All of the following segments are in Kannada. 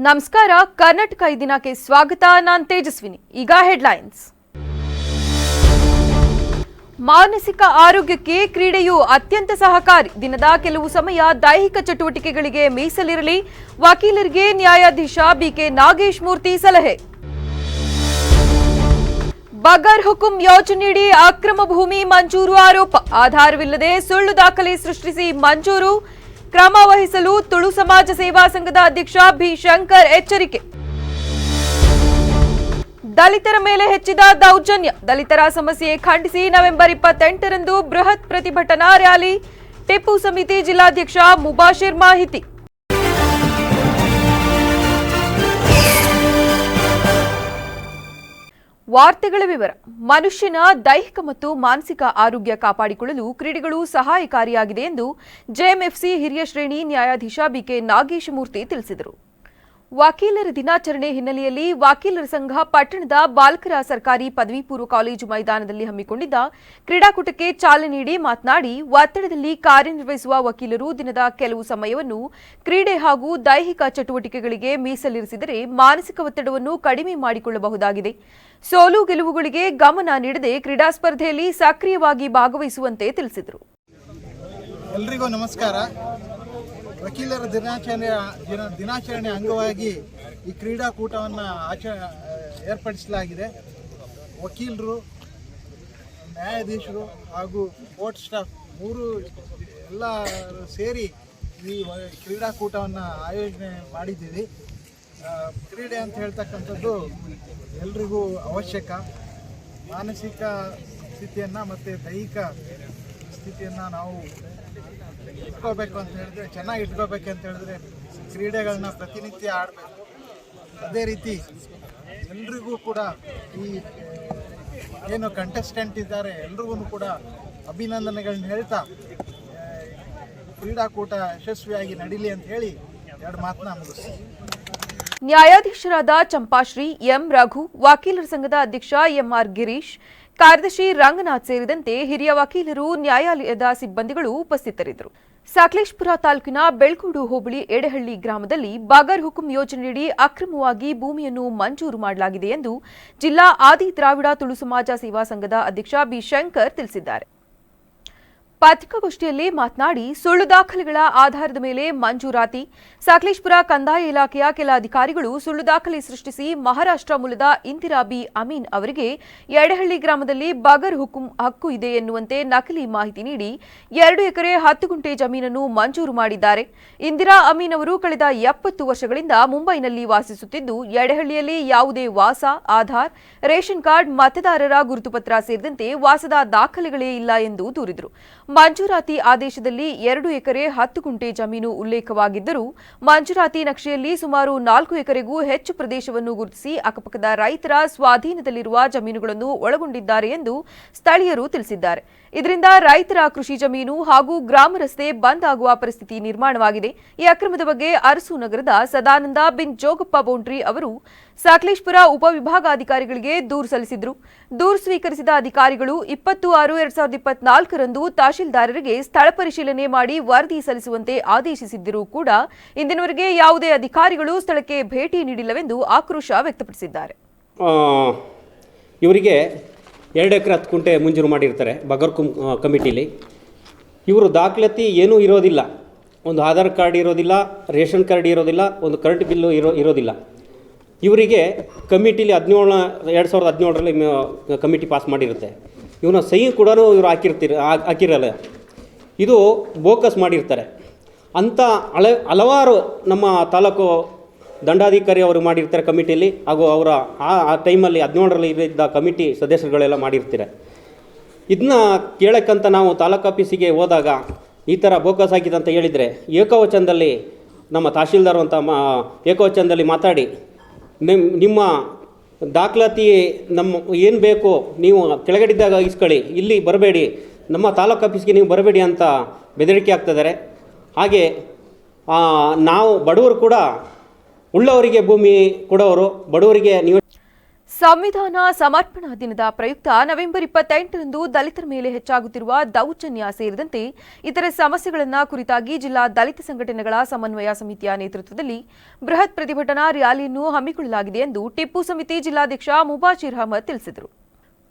ನಮಸ್ಕಾರ. ಕರ್ನಾಟಕ ಈ ದಿನಕ್ಕೆ ಸ್ವಾಗತ. ನಾನು ತೇಜಸ್ವಿನಿ. ಈಗ ಹೆಡ್ಲೈನ್ಸ್. ಮಾನಸಿಕ ಆರೋಗ್ಯಕ್ಕೆ ಕ್ರೀಡೆಯು ಅತ್ಯಂತ ಸಹಕಾರಿ. ದಿನದ ಕೆಲವು ಸಮಯ ದೈಹಿಕ ಚಟುವಟಿಕೆಗಳಿಗೆ ಮೀಸಲಿರಲಿ. ವಕೀಲರಿಗೆ ನ್ಯಾಯಾಧೀಶ ಬಿಕೆ ನಾಗೇಶ್ ಮೂರ್ತಿ ಸಲಹೆ. ಬಗರ್ ಹುಕುಂ ಯೋಜನೆಯಡಿ ಅಕ್ರಮ ಭೂಮಿ ಮಂಜೂರು ಆರೋಪ. ಆಧಾರವಿಲ್ಲದೆ ಸುಳ್ಳು ದಾಖಲೆ ಸೃಷ್ಟಿಸಿ ಮಂಜೂರು. ಕ್ರಮ ವಹಿಸಲು ತುಳು ಸಮಾಜ ಸೇವಾ ಸಂಘದ ಅಧ್ಯಕ್ಷ ಬಿ ಶಂಕರ್ ಎಚ್ಚರಿಕೆ. ದಲಿತರ ಮೇಲೆ ಹೆಚ್ಚಿದ ದೌರ್ಜನ್ಯ. ದಲಿತರ ಸಮಸ್ಯೆ ಖಂಡಿಸಿ ನವೆಂಬರ್ 28ರಂದು ಬೃಹತ್ ಪ್ರತಿಭಟನಾ ರ್ಯಾಲಿ. ಟಿಪ್ಪು ಸಮಿತಿ ಜಿಲ್ಲಾಧ್ಯಕ್ಷ ಮುಬಾಶಿರ್ ಮಾಹಿತಿ. ವಾರ್ತೆಗಳ ವಿವರ. ಮನುಷ್ಯನ ದೈಹಿಕ ಮತ್ತು ಮಾನಸಿಕ ಆರೋಗ್ಯ ಕಾಪಾಡಿಕೊಳ್ಳಲು ಕ್ರೀಡೆಗಳು ಸಹಾಯಕಾರಿಯಾಗಿದೆ ಎಂದು ಜೆಎಂಎಫ್ಸಿ ಹಿರಿಯ ಶ್ರೇಣಿ ನ್ಯಾಯಾಧೀಶ ಬಿಕೆ ನಾಗೇಶ್ ಮೂರ್ತಿ ತಿಳಿಸಿದರು. ವಕೀಲರ ದಿನಾಚರಣೆ ಹಿನ್ನೆಲೆಯಲ್ಲಿ ವಕೀಲರ ಸಂಘ ಪಟ್ಟಣದ ಬಾಲಕರ ಸರ್ಕಾರಿ ಪದವಿ ಪೂರ್ವ ಕಾಲೇಜು ಮೈದಾನದಲ್ಲಿ ಹಮ್ಮಿಕೊಂಡಿದ್ದ ಕ್ರೀಡಾಕೂಟಕ್ಕೆ ಚಾಲನೆ ನೀಡಿ ಮಾತನಾಡಿ, ಒತ್ತಡದಲ್ಲಿ ಕಾರ್ಯನಿರ್ವಹಿಸುವ ವಕೀಲರು ದಿನದ ಕೆಲವು ಸಮಯವನ್ನು ಕ್ರೀಡೆ ಹಾಗೂ ದೈಹಿಕ ಚಟುವಟಿಕೆಗಳಿಗೆ ಮೀಸಲಿರಿಸಿದರೆ ಮಾನಸಿಕ ಒತ್ತಡವನ್ನು ಕಡಿಮೆ ಮಾಡಿಕೊಳ್ಳಬಹುದಾಗಿದೆ. ಸೋಲು ಗೆಲುವುಗಳಿಗೆ ಗಮನ ನೀಡದೆ ಕ್ರೀಡಾ ಸ್ಪರ್ಧೆಯಲ್ಲಿ ಸಕ್ರಿಯವಾಗಿ ಭಾಗವಹಿಸುವಂತೆ ತಿಳಿಸಿದರು. ಎಲ್ರಿಗೂ ನಮಸ್ಕಾರ. ವಕೀಲರ ದಿನಾಚರಣೆ ಅಂಗವಾಗಿ ಈ ಕ್ರೀಡಾಕೂಟವನ್ನು ಏರ್ಪಡಿಸಲಾಗಿದೆ. ವಕೀಲರು, ನ್ಯಾಯಾಧೀಶರು ಹಾಗೂ ಕೋರ್ಟ್ ಸ್ಟಾಫ್ ಎಲ್ಲ ಸೇರಿ ಈ ಕ್ರೀಡಾಕೂಟವನ್ನು ಆಯೋಜನೆ ಮಾಡಿದ್ದೀವಿ. ಕ್ರೀಡೆ ಅಂತ ಹೇಳ್ತಕ್ಕಂಥದ್ದು ಎಲ್ರಿಗೂ ಅವಶ್ಯಕ. ಮಾನಸಿಕ ಸ್ಥಿತಿಯನ್ನು ಮತ್ತು ದೈಹಿಕ ಸ್ಥಿತಿಯನ್ನು ನಾವು ಇಟ್ಕೋಬೇಕು ಅಂತ ಹೇಳಿದ್ರೆ, ಚೆನ್ನಾಗಿ ಇಟ್ಕೋಬೇಕು ಅಂತ ಹೇಳಿದ್ರೆ ಕ್ರೀಡೆಗಳನ್ನ ಪ್ರತಿನಿತ್ಯ ಆಡಬೇಕು. ಅದೇ ರೀತಿ ಎಲ್ರಿಗೂ ಕೂಡ ಈ ಏನು ಕಂಟೆಸ್ಟೆಂಟ್ ಇದ್ದಾರೆ ಎಲ್ರಿಗೂ ಕೂಡ ಅಭಿನಂದನೆಗಳನ್ನ ಹೇಳ್ತಾ ಕ್ರೀಡಾಕೂಟ ಯಶಸ್ವಿಯಾಗಿ ನಡೀಲಿ ಅಂತ ಹೇಳಿ ಎರಡು ಮಾತನ್ನ ಮುಗಿಸ್ತೀನಿ. ನ್ಯಾಯಾಧೀಶರಾದ ಚಂಪಾಶ್ರೀ ಎಂ ರಘು, ವಕೀಲರ ಸಂಘದ ಅಧ್ಯಕ್ಷ ಎಂಆರ್ ಗಿರೀಶ್, ಕಾರ್ಯದರ್ಶಿ ರಂಗನಾಥ್ ಸೇರಿದಂತೆ ಹಿರಿಯ ವಕೀಲರು, ನ್ಯಾಯಾಲಯದ ಸಿಬ್ಬಂದಿಗಳು ಉಪಸ್ಥಿತರಿದ್ದರು. ಸಕಲೇಶಪುರ ತಾಲೂಕಿನ ಬೆಳ್ಕೋಡು ಹೋಬಳಿ ಎಡೆಹಳ್ಳಿ ಗ್ರಾಮದಲ್ಲಿ ಬಗರ್ ಹುಕುಂ ಯೋಜನೆಯಡಿ ಅಕ್ರಮವಾಗಿ ಭೂಮಿಯನ್ನು ಮಂಜೂರು ಮಾಡಲಾಗಿದೆ ಎಂದು ಜಿಲ್ಲಾ ಆದಿ ದ್ರಾವಿಡ ತುಳು ಸಮಾಜ ಸೇವಾ ಸಂಘದ ಅಧ್ಯಕ್ಷ ಬಿ ಶಂಕರ್ ತಿಳಿಸಿದ್ದಾರೆ. ಪತ್ರಿಕಾಗೋಷ್ಠಿಯಲ್ಲಿ ಮಾತನಾಡಿ, ಸುಳ್ಳು ದಾಖಲೆಗಳ ಆಧಾರದ ಮೇಲೆ ಮಂಜೂರಾತಿ. ಸಕಲೇಶಪುರ ಕಂದಾಯ ಇಲಾಖೆಯ ಕೆಲ ಅಧಿಕಾರಿಗಳು ಸುಳ್ಳು ದಾಖಲೆ ಸೃಷ್ಟಿಸಿ ಮಹಾರಾಷ್ಟ್ರ ಮೂಲದ ಇಂದಿರಾ ಬಿ ಅಮೀನ್ ಅವರಿಗೆ ಎಡೆಹಳ್ಳಿ ಗ್ರಾಮದಲ್ಲಿ ಬಗರ್ ಹುಕುಂ ಹಕ್ಕು ಇದೆ ಎನ್ನುವಂತೆ ನಕಲಿ ಮಾಹಿತಿ ನೀಡಿ 2 ಎಕರೆ 10 ಗುಂಟೆ ಜಮೀನನ್ನು ಮಂಜೂರು ಮಾಡಿದ್ದಾರೆ. ಇಂದಿರಾ ಅಮೀನ್ ಅವರು ಕಳೆದ 70 ವರ್ಷಗಳಿಂದ ಮುಂಬೈನಲ್ಲಿ ವಾಸಿಸುತ್ತಿದ್ದು, ಎಡೆಹಳ್ಳಿಯಲ್ಲಿ ಯಾವುದೇ ವಾಸ, ಆಧಾರ್, ರೇಷನ್ ಕಾರ್ಡ್, ಮತದಾರರ ಗುರುತುಪತ್ರ ಸೇರಿದಂತೆ ವಾಸದ ದಾಖಲೆಗಳೇ ಇಲ್ಲ ಎಂದು ದೂರಿದರು. ಮಂಜೂರಾತಿ ಆದೇಶದಲ್ಲಿ 2 ಎಕರೆ 10 ಗುಂಟೆ ಜಮೀನು ಉಲ್ಲೇಖವಾಗಿದ್ದರೂ ಮಂಜೂರಾತಿ ನಕ್ಷೆಯಲ್ಲಿ ಸುಮಾರು 4 ಎಕರೆಗೂ ಹೆಚ್ಚು ಪ್ರದೇಶವನ್ನು ಗುರುತಿಸಿ ಅಕ್ಕಪಕ್ಕದ ರೈತರ ಸ್ವಾಧೀನದಲ್ಲಿರುವ ಜಮೀನುಗಳನ್ನು ಒಳಗೊಂಡಿದ್ದಾರೆ ಎಂದು ಸ್ಥಳೀಯರು ತಿಳಿಸಿದ್ದಾರೆ. ಇದರಿಂದ ರೈತರ ಕೃಷಿ ಜಮೀನು ಹಾಗೂ ಗ್ರಾಮ ರಸ್ತೆ ಬಂದ್ ಆಗುವ ಪರಿಸ್ಥಿತಿ ನಿರ್ಮಾಣವಾಗಿದೆ. ಈ ಅಕ್ರಮದ ಬಗ್ಗೆ ಅರಸು ನಗರದ ಸದಾನಂದ ಬಿನ್ ಜೋಗಪ್ಪ ಬೌಂಡ್ರಿ ಅವರು ಸಕಲೇಶಪುರ ಉಪವಿಭಾಗಾಧಿಕಾರಿಗಳಿಗೆ ದೂರು ಸಲ್ಲಿಸಿದರು. ದೂರು ಸ್ವೀಕರಿಸಿದ ಅಧಿಕಾರಿಗಳು 20/6/2024ರಂದು ತಹಶೀಲ್ದಾರರಿಗೆ ಸ್ಥಳ ಪರಿಶೀಲನೆ ಮಾಡಿ ವರದಿ ಸಲ್ಲಿಸುವಂತೆ ಆದೇಶಿಸಿದ್ದರೂ ಕೂಡ ಇಂದಿನವರೆಗೆ ಯಾವುದೇ ಅಧಿಕಾರಿಗಳು ಸ್ಥಳಕ್ಕೆ ಭೇಟಿ ನೀಡಿಲ್ಲವೆಂದು ಆಕ್ರೋಶ ವ್ಯಕ್ತಪಡಿಸಿದ್ದಾರೆ. ಇವರಿಗೆ 2 ಎಕರೆ 10 ಗುಂಟೆ ಮಂಜೂರು ಮಾಡಿರ್ತಾರೆ ಬಗರ್ ಕಮಿಟಿಲಿ. ಇವರು ದಾಖಲಾತಿ ಏನೂ ಇರೋದಿಲ್ಲ. ಒಂದು ಆಧಾರ್ ಕಾರ್ಡ್ ಇರೋದಿಲ್ಲ, ರೇಷನ್ ಕಾರ್ಡ್ ಇರೋದಿಲ್ಲ, ಒಂದು ಕರೆಂಟ್ ಬಿಲ್ಲು ಇರೋದಿಲ್ಲ. ಇವರಿಗೆ ಕಮಿಟಿಲಿ 2017ರಲ್ಲಿ ಕಮಿಟಿ ಪಾಸ್ ಮಾಡಿರುತ್ತೆ. ಇವನ ಸಹಿ ಕೂಡ ಇವರು ಹಾಕಿರಲ್ಲ. ಇದು ಬೋಕಸ್ ಮಾಡಿರ್ತಾರೆ ಅಂತ ಹಲವಾರು ನಮ್ಮ ತಾಲೂಕು ದಂಡಾಧಿಕಾರಿ ಅವರು ಮಾಡಿರ್ತಾರೆ ಕಮಿಟಿಯಲ್ಲಿ, ಹಾಗೂ ಅವರ ಆ ಟೈಮಲ್ಲಿ 17ರಲ್ಲಿ ಇದ್ದ ಕಮಿಟಿ ಸದಸ್ಯರುಗಳೆಲ್ಲ ಮಾಡಿರ್ತಾರೆ. ಇದನ್ನ ಕೇಳಕ್ಕಂತ ನಾವು ತಾಲೂಕು ಆಫೀಸಿಗೆ ಹೋದಾಗ ಈ ಥರ ಬೋಕಸ್ ಆಗಿದೆ ಅಂತ ಹೇಳಿದರೆ ಏಕವಚನದಲ್ಲಿ ನಮ್ಮ ತಹಶೀಲ್ದಾರ್ ಅಂತ ಏಕವಚನದಲ್ಲಿ ಮಾತಾಡಿ, ನಿಮ್ಮ ದಾಖಲಾತಿ ನಮ್ಮ ಏನು ಬೇಕು ನೀವು ಕೆಳಗಡಿದ್ದಾಗ ಇಸ್ಕೊಳ್ಳಿ, ಇಲ್ಲಿ ಬರಬೇಡಿ, ನಮ್ಮ ತಾಲೂಕು ಆಫೀಸ್ಗೆ ನೀವು ಬರಬೇಡಿ ಅಂತ ಬೆದರಿಕೆ ಆಗ್ತಿದ್ದಾರೆ. ಹಾಗೆ ನಾವು ಬಡವರು ಕೂಡ ಉಳ್ಳವರಿಗೆ ಭೂಮಿ ಕೊಡೋರು, ಬಡವರಿಗೆ ನೀವು ಸಂವಿಧಾನ ಸಮರ್ಪಣಾ ದಿನದ ಪ್ರಯುಕ್ತ ನವೆಂಬರ್ 28ರಂದು ದಲಿತರ ಮೇಲೆ ಹೆಚ್ಚಾಗುತ್ತಿರುವ ದೌರ್ಜನ್ಯ ಸೇರಿದಂತೆ ಇತರೆ ಸಮಸ್ಯೆಗಳನ್ನು ಕುರಿತಾಗಿ ಜಿಲ್ಲಾ ದಲಿತ ಸಂಘಟನೆಗಳ ಸಮನ್ವಯ ಸಮಿತಿಯ ನೇತೃತ್ವದಲ್ಲಿ ಬೃಹತ್ ಪ್ರತಿಭಟನಾ ರ್ಯಾಲಿಯನ್ನು ಹಮ್ಮಿಕೊಳ್ಳಲಾಗಿದೆ ಎಂದು ಟಿಪ್ಪು ಸಮಿತಿ ಜಿಲ್ಲಾಧ್ಯಕ್ಷ ಮುಬಾಶಿರ್ ಅಹಮದ್ ತಿಳಿಸಿದರು.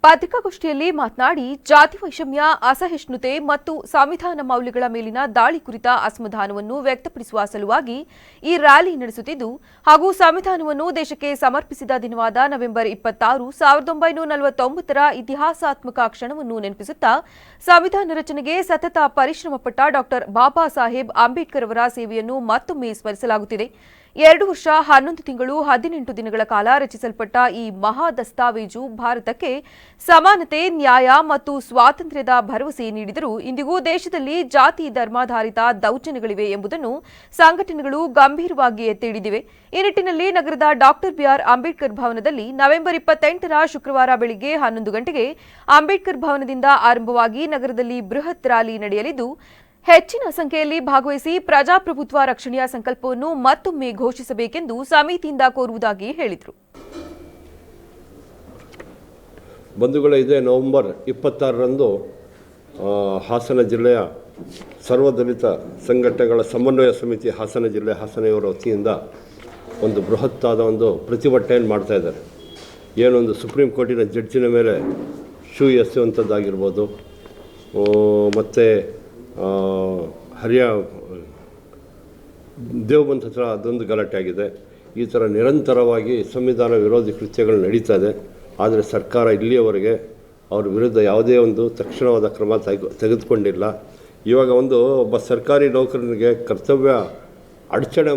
ಪತ್ರಿಕಾಗೋಷ್ಠಿಯಲ್ಲಿ ಮಾತನಾಡಿ, ಜಾತಿ ವೈಷಮ್ಯ, ಅಸಹಿಷ್ಣುತೆ ಮತ್ತು ಸಂವಿಧಾನ ಮೌಲ್ಯಗಳ ಮೇಲಿನ ದಾಳಿ ಕುರಿತ ಅಸಮಾಧಾನವನ್ನು ವ್ಯಕ್ತಪಡಿಸುವ ಸಲುವಾಗಿ ಈ ರ್ಯಾಲಿ ನಡೆಸುತ್ತಿದ್ದು ಹಾಗೂ ಸಂವಿಧಾನವನ್ನು ದೇಶಕ್ಕೆ ಸಮರ್ಪಿಸಿದ ದಿನವಾದ ನವೆಂಬರ್ 26, 1949ರ ಇತಿಹಾಸಾತ್ಮಕ ಕ್ಷಣವನ್ನು ನೆನಪಿಸುತ್ತಾ ಸಂವಿಧಾನ ರಚನೆಗೆ ಸತತ ಪರಿಶ್ರಮಪಟ್ಟ ಡಾ. ಬಾಬಾ ಸಾಹೇಬ್ ಅಂಬೇಡ್ಕರ್ ಅವರ ಸೇವೆಯನ್ನು ಮತ್ತೊಮ್ಮೆ ಸ್ಮರಿಸಲಾಗುತ್ತಿದೆ. 2 ವರ್ಷ 11 ತಿಂಗಳು 18 ದಿನಗಳ ಕಾಲ ರಚಿಸಲ್ಪಟ್ಟ ಈ ಮಹಾ ದಸ್ತಾವೇಜು ಭಾರತಕ್ಕೆ ಸಮಾನತೆ, ನ್ಯಾಯ ಮತ್ತು ಸ್ವಾತಂತ್ರ್ಯದ ಭರವಸೆ ನೀಡಿದರೂ ಇಂದಿಗೂ ದೇಶದಲ್ಲಿ ಜಾತಿ ಧರ್ಮಾಧಾರಿತ ದೌರ್ಜನ್ಯಗಳಿವೆ ಎಂಬುದನ್ನು ಸಂಘಟನೆಗಳು ಗಂಭೀರವಾಗಿ ಎತ್ತಿ ಹಿಡಿದಿವೆ. ಈ ನಿಟ್ಟಿನಲ್ಲಿ ನಗರದ ಡಾ. ಬಿ.ಆರ್. ಅಂಬೇಡ್ಕರ್ ಭವನದಲ್ಲಿ ನವೆಂಬರ್ 28ರ ಶುಕ್ರವಾರ ಬೆಳಗ್ಗೆ 11 ಗಂಟೆಗೆ ಅಂಬೇಡ್ಕರ್ ಭವನದಿಂದ ಆರಂಭವಾಗಿ ನಗರದಲ್ಲಿ ಬೃಹತ್ ರ್ಯಾಲಿ ನಡೆಯಲಿದ್ದು, ಹೆಚ್ಚಿನ ಸಂಖ್ಯೆಯಲ್ಲಿ ಭಾಗವಹಿಸಿ ಪ್ರಜಾಪ್ರಭುತ್ವ ರಕ್ಷಣೆಯ ಸಂಕಲ್ಪವನ್ನು ಮತ್ತೊಮ್ಮೆ ಘೋಷಿಸಬೇಕೆಂದು ಸಮಿತಿಯಿಂದ ಕೋರುವುದಾಗಿ ಹೇಳಿದರು. ಬಂಧುಗಳೇ, ಇದೇ ನವೆಂಬರ್ 26ರಂದು ಹಾಸನ ಜಿಲ್ಲೆಯ ಸರ್ವದಲಿತ ಸಂಘಟನೆಗಳ ಸಮನ್ವಯ ಸಮಿತಿ ಹಾಸನ ಜಿಲ್ಲೆ ಹಾಸನೆಯವರ ವತಿಯಿಂದ ಒಂದು ಬೃಹತ್ತಾದ ಒಂದು ಪ್ರತಿಭಟನೆಯನ್ನು ಮಾಡ್ತಾ ಇದ್ದಾರೆ. ಏನೊಂದು ಸುಪ್ರೀಂ ಕೋರ್ಟಿನ ಜಡ್ಜಿನ ಮೇಲೆ ಶೂ ಎಸೆಯುವಂಥದ್ದಾಗಿರ್ಬೋದು, ಮತ್ತು ದೇವಬಂದ್ ಹತ್ರ ಅದೊಂದು ಗಲಾಟೆ ಆಗಿದೆ. ಈ ಥರ ನಿರಂತರವಾಗಿ ಸಂವಿಧಾನ ವಿರೋಧಿ ಕೃತ್ಯಗಳು ನಡೀತಾ ಇದೆ. ಆದರೆ ಸರ್ಕಾರ ಇಲ್ಲಿಯವರೆಗೆ ಅವ್ರ ವಿರುದ್ಧ ಯಾವುದೇ ಒಂದು ತಕ್ಷಣವಾದ ಕ್ರಮ ತೆಗೆದುಕೊಂಡಿಲ್ಲ. ಇವಾಗ ಒಬ್ಬ ಸರ್ಕಾರಿ ನೌಕರನಿಗೆ ಕರ್ತವ್ಯ ಅಡಚಣೆ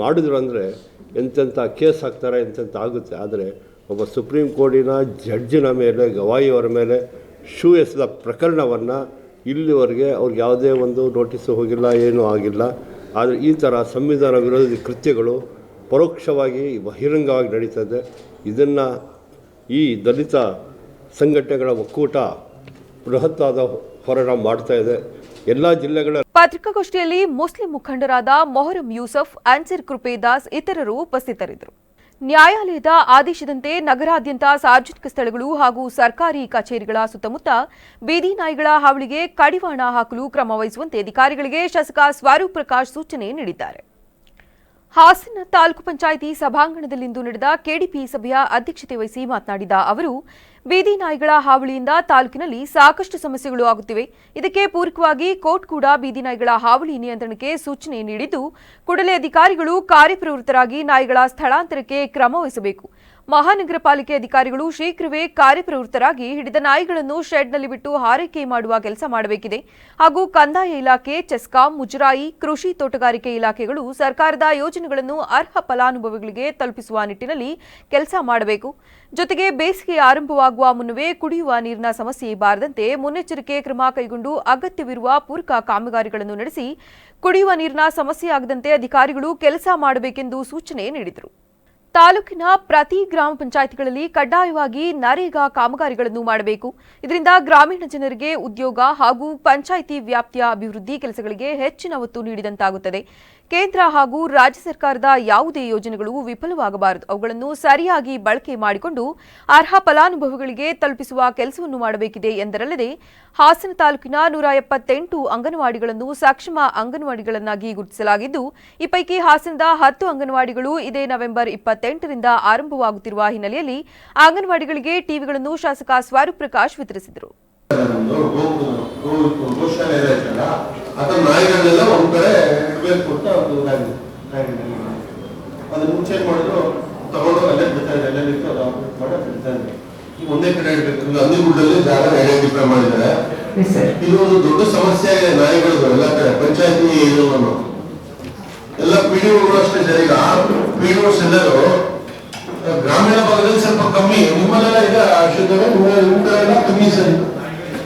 ಮಾಡಿದ್ರು ಅಂದರೆ ಎಂತೆಂಥ ಕೇಸ್ ಹಾಕ್ತಾರೆ, ಎಂತೆಂಥ ಆಗುತ್ತೆ. ಆದರೆ ಒಬ್ಬ ಸುಪ್ರೀಂ ಕೋರ್ಟಿನ ಜಡ್ಜಿನ ಮೇಲೆ, ಗವಾಯಿಯವರ ಮೇಲೆ ಶೂ ಎಸೆದ ಪ್ರಕರಣವನ್ನು ಇಲ್ಲಿವರೆಗೆ ಅವ್ರಿಗೆ ಯಾವುದೇ ಒಂದು ನೋಟಿಸು ಹೋಗಿಲ್ಲ, ಏನೂ ಆಗಿಲ್ಲ. ಆದರೆ ಈ ಥರ ಸಂವಿಧಾನ ವಿರೋಧಿ ಕೃತ್ಯಗಳು ಪರೋಕ್ಷವಾಗಿ ಬಹಿರಂಗವಾಗಿ ನಡೀತದೆ. ಇದನ್ನು ಈ ದಲಿತ ಸಂಘಟನೆಗಳ ಒಕ್ಕೂಟ ಬೃಹತ್ತಾದ ಹೋರಾಟ ಮಾಡ್ತಾ ಇದೆ. ಎಲ್ಲ ಜಿಲ್ಲೆಗಳ ಪತ್ರಿಕಾಗೋಷ್ಠಿಯಲ್ಲಿ ಮುಸ್ಲಿಂ ಮುಖಂಡರಾದ ಮೊಹರಂ ಯೂಸಫ್, ಅನ್ಸರ್ ಕೃಪೇದಾಸ್ ಇತರರು ಉಪಸ್ಥಿತರಿದ್ದರು. ನ್ಯಾಯಾಲಯದ ಆದೇಶದಂತೆ ನಗರಾದ್ಯಂತ ಸಾರ್ವಜನಿಕ ಸ್ಥಳಗಳು ಹಾಗೂ ಸರ್ಕಾರಿ ಕಚೇರಿಗಳ ಸುತ್ತಮುತ್ತ ಬೀದಿ ನಾಯಿಗಳ ಹಾವಳಿಗೆ ಕಡಿವಾಣ ಹಾಕಲು ಕ್ರಮ ವಹಿಸುವಂತೆ ಅಧಿಕಾರಿಗಳಿಗೆ ಶಾಸಕ ಸ್ವರೂಪ್ ಪ್ರಕಾಶ್ ಸೂಚನೆ ನೀಡಿದ್ದಾರೆ. ಹಾಸನ ತಾಲೂಕು ಪಂಚಾಯಿತಿ ಸಭಾಂಗಣದಲ್ಲಿಂದು ನಡೆದ ಕೆಡಿಪಿ ಸಭೆಯ ಅಧ್ಯಕ್ಷತೆ ವಹಿಸಿ ಮಾತನಾಡಿದ ಅವರು, ಬೀದಿ ನಾಯಿಗಳ ಹಾವಳಿಯಿಂದ ತಾಲೂಕಿನಲ್ಲಿ ಸಾಕಷ್ಟು ಸಮಸ್ಯೆಗಳು ಆಗುತ್ತಿವೆ. ಇದಕ್ಕೆ ಪೂರಕವಾಗಿ ಕೋರ್ಟ್ ಕೂಡ ಬೀದಿ ನಾಯಿಗಳ ಹಾವಳಿ ನಿಯಂತ್ರಣಕ್ಕೆ ಸೂಚನೆ ನೀಡಿದ್ದು, ಕೂಡಲೇ ಅಧಿಕಾರಿಗಳು ಕಾರ್ಯಪ್ರವೃತ್ತರಾಗಿ ನಾಯಿಗಳ ಸ್ಥಳಾಂತರಕ್ಕೆ ಕ್ರಮ ವಹಿಸಬೇಕು. ಮಹಾನಗರ ಪಾಲಿಕೆ ಅಧಿಕಾರಿಗಳು ಶೀಘ್ರವೇ ಕಾರ್ಯಪ್ರವೃತ್ತರಾಗಿ ಹಿಡಿದ ನಾಯಿಗಳನ್ನು ಶೆಡ್ನಲ್ಲಿ ಬಿಟ್ಟು ಹಾರೈಕೆ ಮಾಡುವ ಕೆಲಸ ಮಾಡಬೇಕಿದೆ. ಹಾಗೂ ಕಂದಾಯ ಇಲಾಖೆ, ಚೆಸ್ಕಾಂ, ಮುಜರಾಯಿ, ಕೃಷಿ ತೋಟಗಾರಿಕೆ ಇಲಾಖೆಗಳು ಸರ್ಕಾರದ ಯೋಜನೆಗಳನ್ನು ಅರ್ಹ ಫಲಾನುಭವಿಗಳಿಗೆ ತಲುಪಿಸುವ ನಿಟ್ಟಿನಲ್ಲಿ ಕೆಲಸ ಮಾಡಬೇಕು. ಜೊತೆಗೆ ಬೇಸಿಗೆ ಆರಂಭವಾಗುವ ಮುನ್ನವೇ ಕುಡಿಯುವ ನೀರಿನ ಸಮಸ್ಯೆ ಬಾರದಂತೆ ಮುನ್ನೆಚ್ಚರಿಕೆ ಕ್ರಮ ಕೈಗೊಂಡು ಅಗತ್ಯವಿರುವ ಪೂರಕ ಕಾಮಗಾರಿಗಳನ್ನು ನಡೆಸಿ ಕುಡಿಯುವ ನೀರಿನ ಸಮಸ್ಯೆಯಾಗದಂತೆ ಅಧಿಕಾರಿಗಳು ಕೆಲಸ ಮಾಡಬೇಕೆಂದು ಸೂಚನೆ ನೀಡಿದರು. ತಾಲೂಕಿನ ಪ್ರತಿ ಗ್ರಾಮ ಪಂಚಾಯಿತಿಗಳಲ್ಲಿ ಕಡ್ಡಾಯವಾಗಿ ನರೇಗಾ ಕಾಮಗಾರಿಗಳನ್ನು ಮಾಡಬೇಕು. ಇದರಿಂದ ಗ್ರಾಮೀಣ ಜನರಿಗೆ ಉದ್ಯೋಗ ಹಾಗೂ ಪಂಚಾಯಿತಿ ವ್ಯಾಪ್ತಿಯ ಅಭಿವೃದ್ಧಿ ಕೆಲಸಗಳಿಗೆ ಹೆಚ್ಚಿನ ಒತ್ತು ನೀಡಿದಂತಾಗುತ್ತದೆ. ಕೇಂದ್ರ ಹಾಗೂ ರಾಜ್ಯ ಸರ್ಕಾರದ ಯಾವುದೇ ಯೋಜನೆಗಳು ವಿಫಲವಾಗಬಾರದು. ಅವುಗಳನ್ನು ಸರಿಯಾಗಿ ಬಳಕೆ ಮಾಡಿಕೊಂಡು ಅರ್ಹ ಫಲಾನುಭವಿಗಳಿಗೆ ತಲುಪಿಸುವ ಕೆಲಸವನ್ನು ಮಾಡಬೇಕಿದೆ ಎಂದರಲ್ಲದೆ, ಹಾಸನ ತಾಲೂಕಿನ 178 ಅಂಗನವಾಡಿಗಳನ್ನು ಸಕ್ಷಮ ಅಂಗನವಾಡಿಗಳನ್ನಾಗಿ ಗುರುತಿಸಲಾಗಿದ್ದು, ಈ ಪೈಕಿ ಹಾಸನದ 10 ಅಂಗನವಾಡಿಗಳು ಇದೇ ನವೆಂಬರ್ 28ರಿಂದ ಆರಂಭವಾಗುತ್ತಿರುವ ಹಿನ್ನೆಲೆಯಲ್ಲಿ ಅಂಗನವಾಡಿಗಳಿಗೆ ಟಿವಿಗಳನ್ನು ಶಾಸಕ ಸ್ವರೂಪ್ ಪ್ರಕಾಶ್ ವಿತರಿಸಿದರು. ನಾಯಿಗಳನ್ನೆಲ್ಲ ಒಂದ್ ಕಡೆ ಇಡಬೇಕು ಅಂತ ಅದನ್ನ ಮುಂಚೆ ಮಾಡಿದ್ರು ತಗೊಂಡು ಅಲ್ಲೇ ಬಿಡ್ತಾರೆ, ಅಲ್ಲೇ ಬಿಟ್ಟು ಅದು ಆಪರೇಟ್ ಮಾಡಿ ಬಿಡ್ತಾರೆ. ಈಗ ಒಂದೇ ಕಡೆ ಇಡಬೇಕು. ಹಂದಿಗುಡ್ಡಲ್ಲಿ ಜಾಗ ಐಡೆಂಟಿಫೈ ಮಾಡಿದ್ದಾರೆ. ಇದು ಒಂದು ದೊಡ್ಡ ಸಮಸ್ಯೆ ಆಗಿದೆ ನಾಯಿಗಳು ಎಲ್ಲ ಕಡೆ. ಪಂಚಾಯತಿ ಎಲ್ಲ ಪಿಡಿಒಗಳು ಅಷ್ಟೇ ಸರ್. ಈಗ ಪಿಡಿಒಸ್ ಎಲ್ಲರೂ ಗ್ರಾಮೀಣ ಭಾಗದಲ್ಲಿ ಸ್ವಲ್ಪ ಕಮ್ಮಿ, ನಿಮ್ಮಲ್ಲೆಲ್ಲ ಇದೆ ಅಶುದ್ಧವೇ, ನಿಮ್ಮ ಕಡೆ ಎಲ್ಲ ಕಮ್ಮಿ ಸರ್.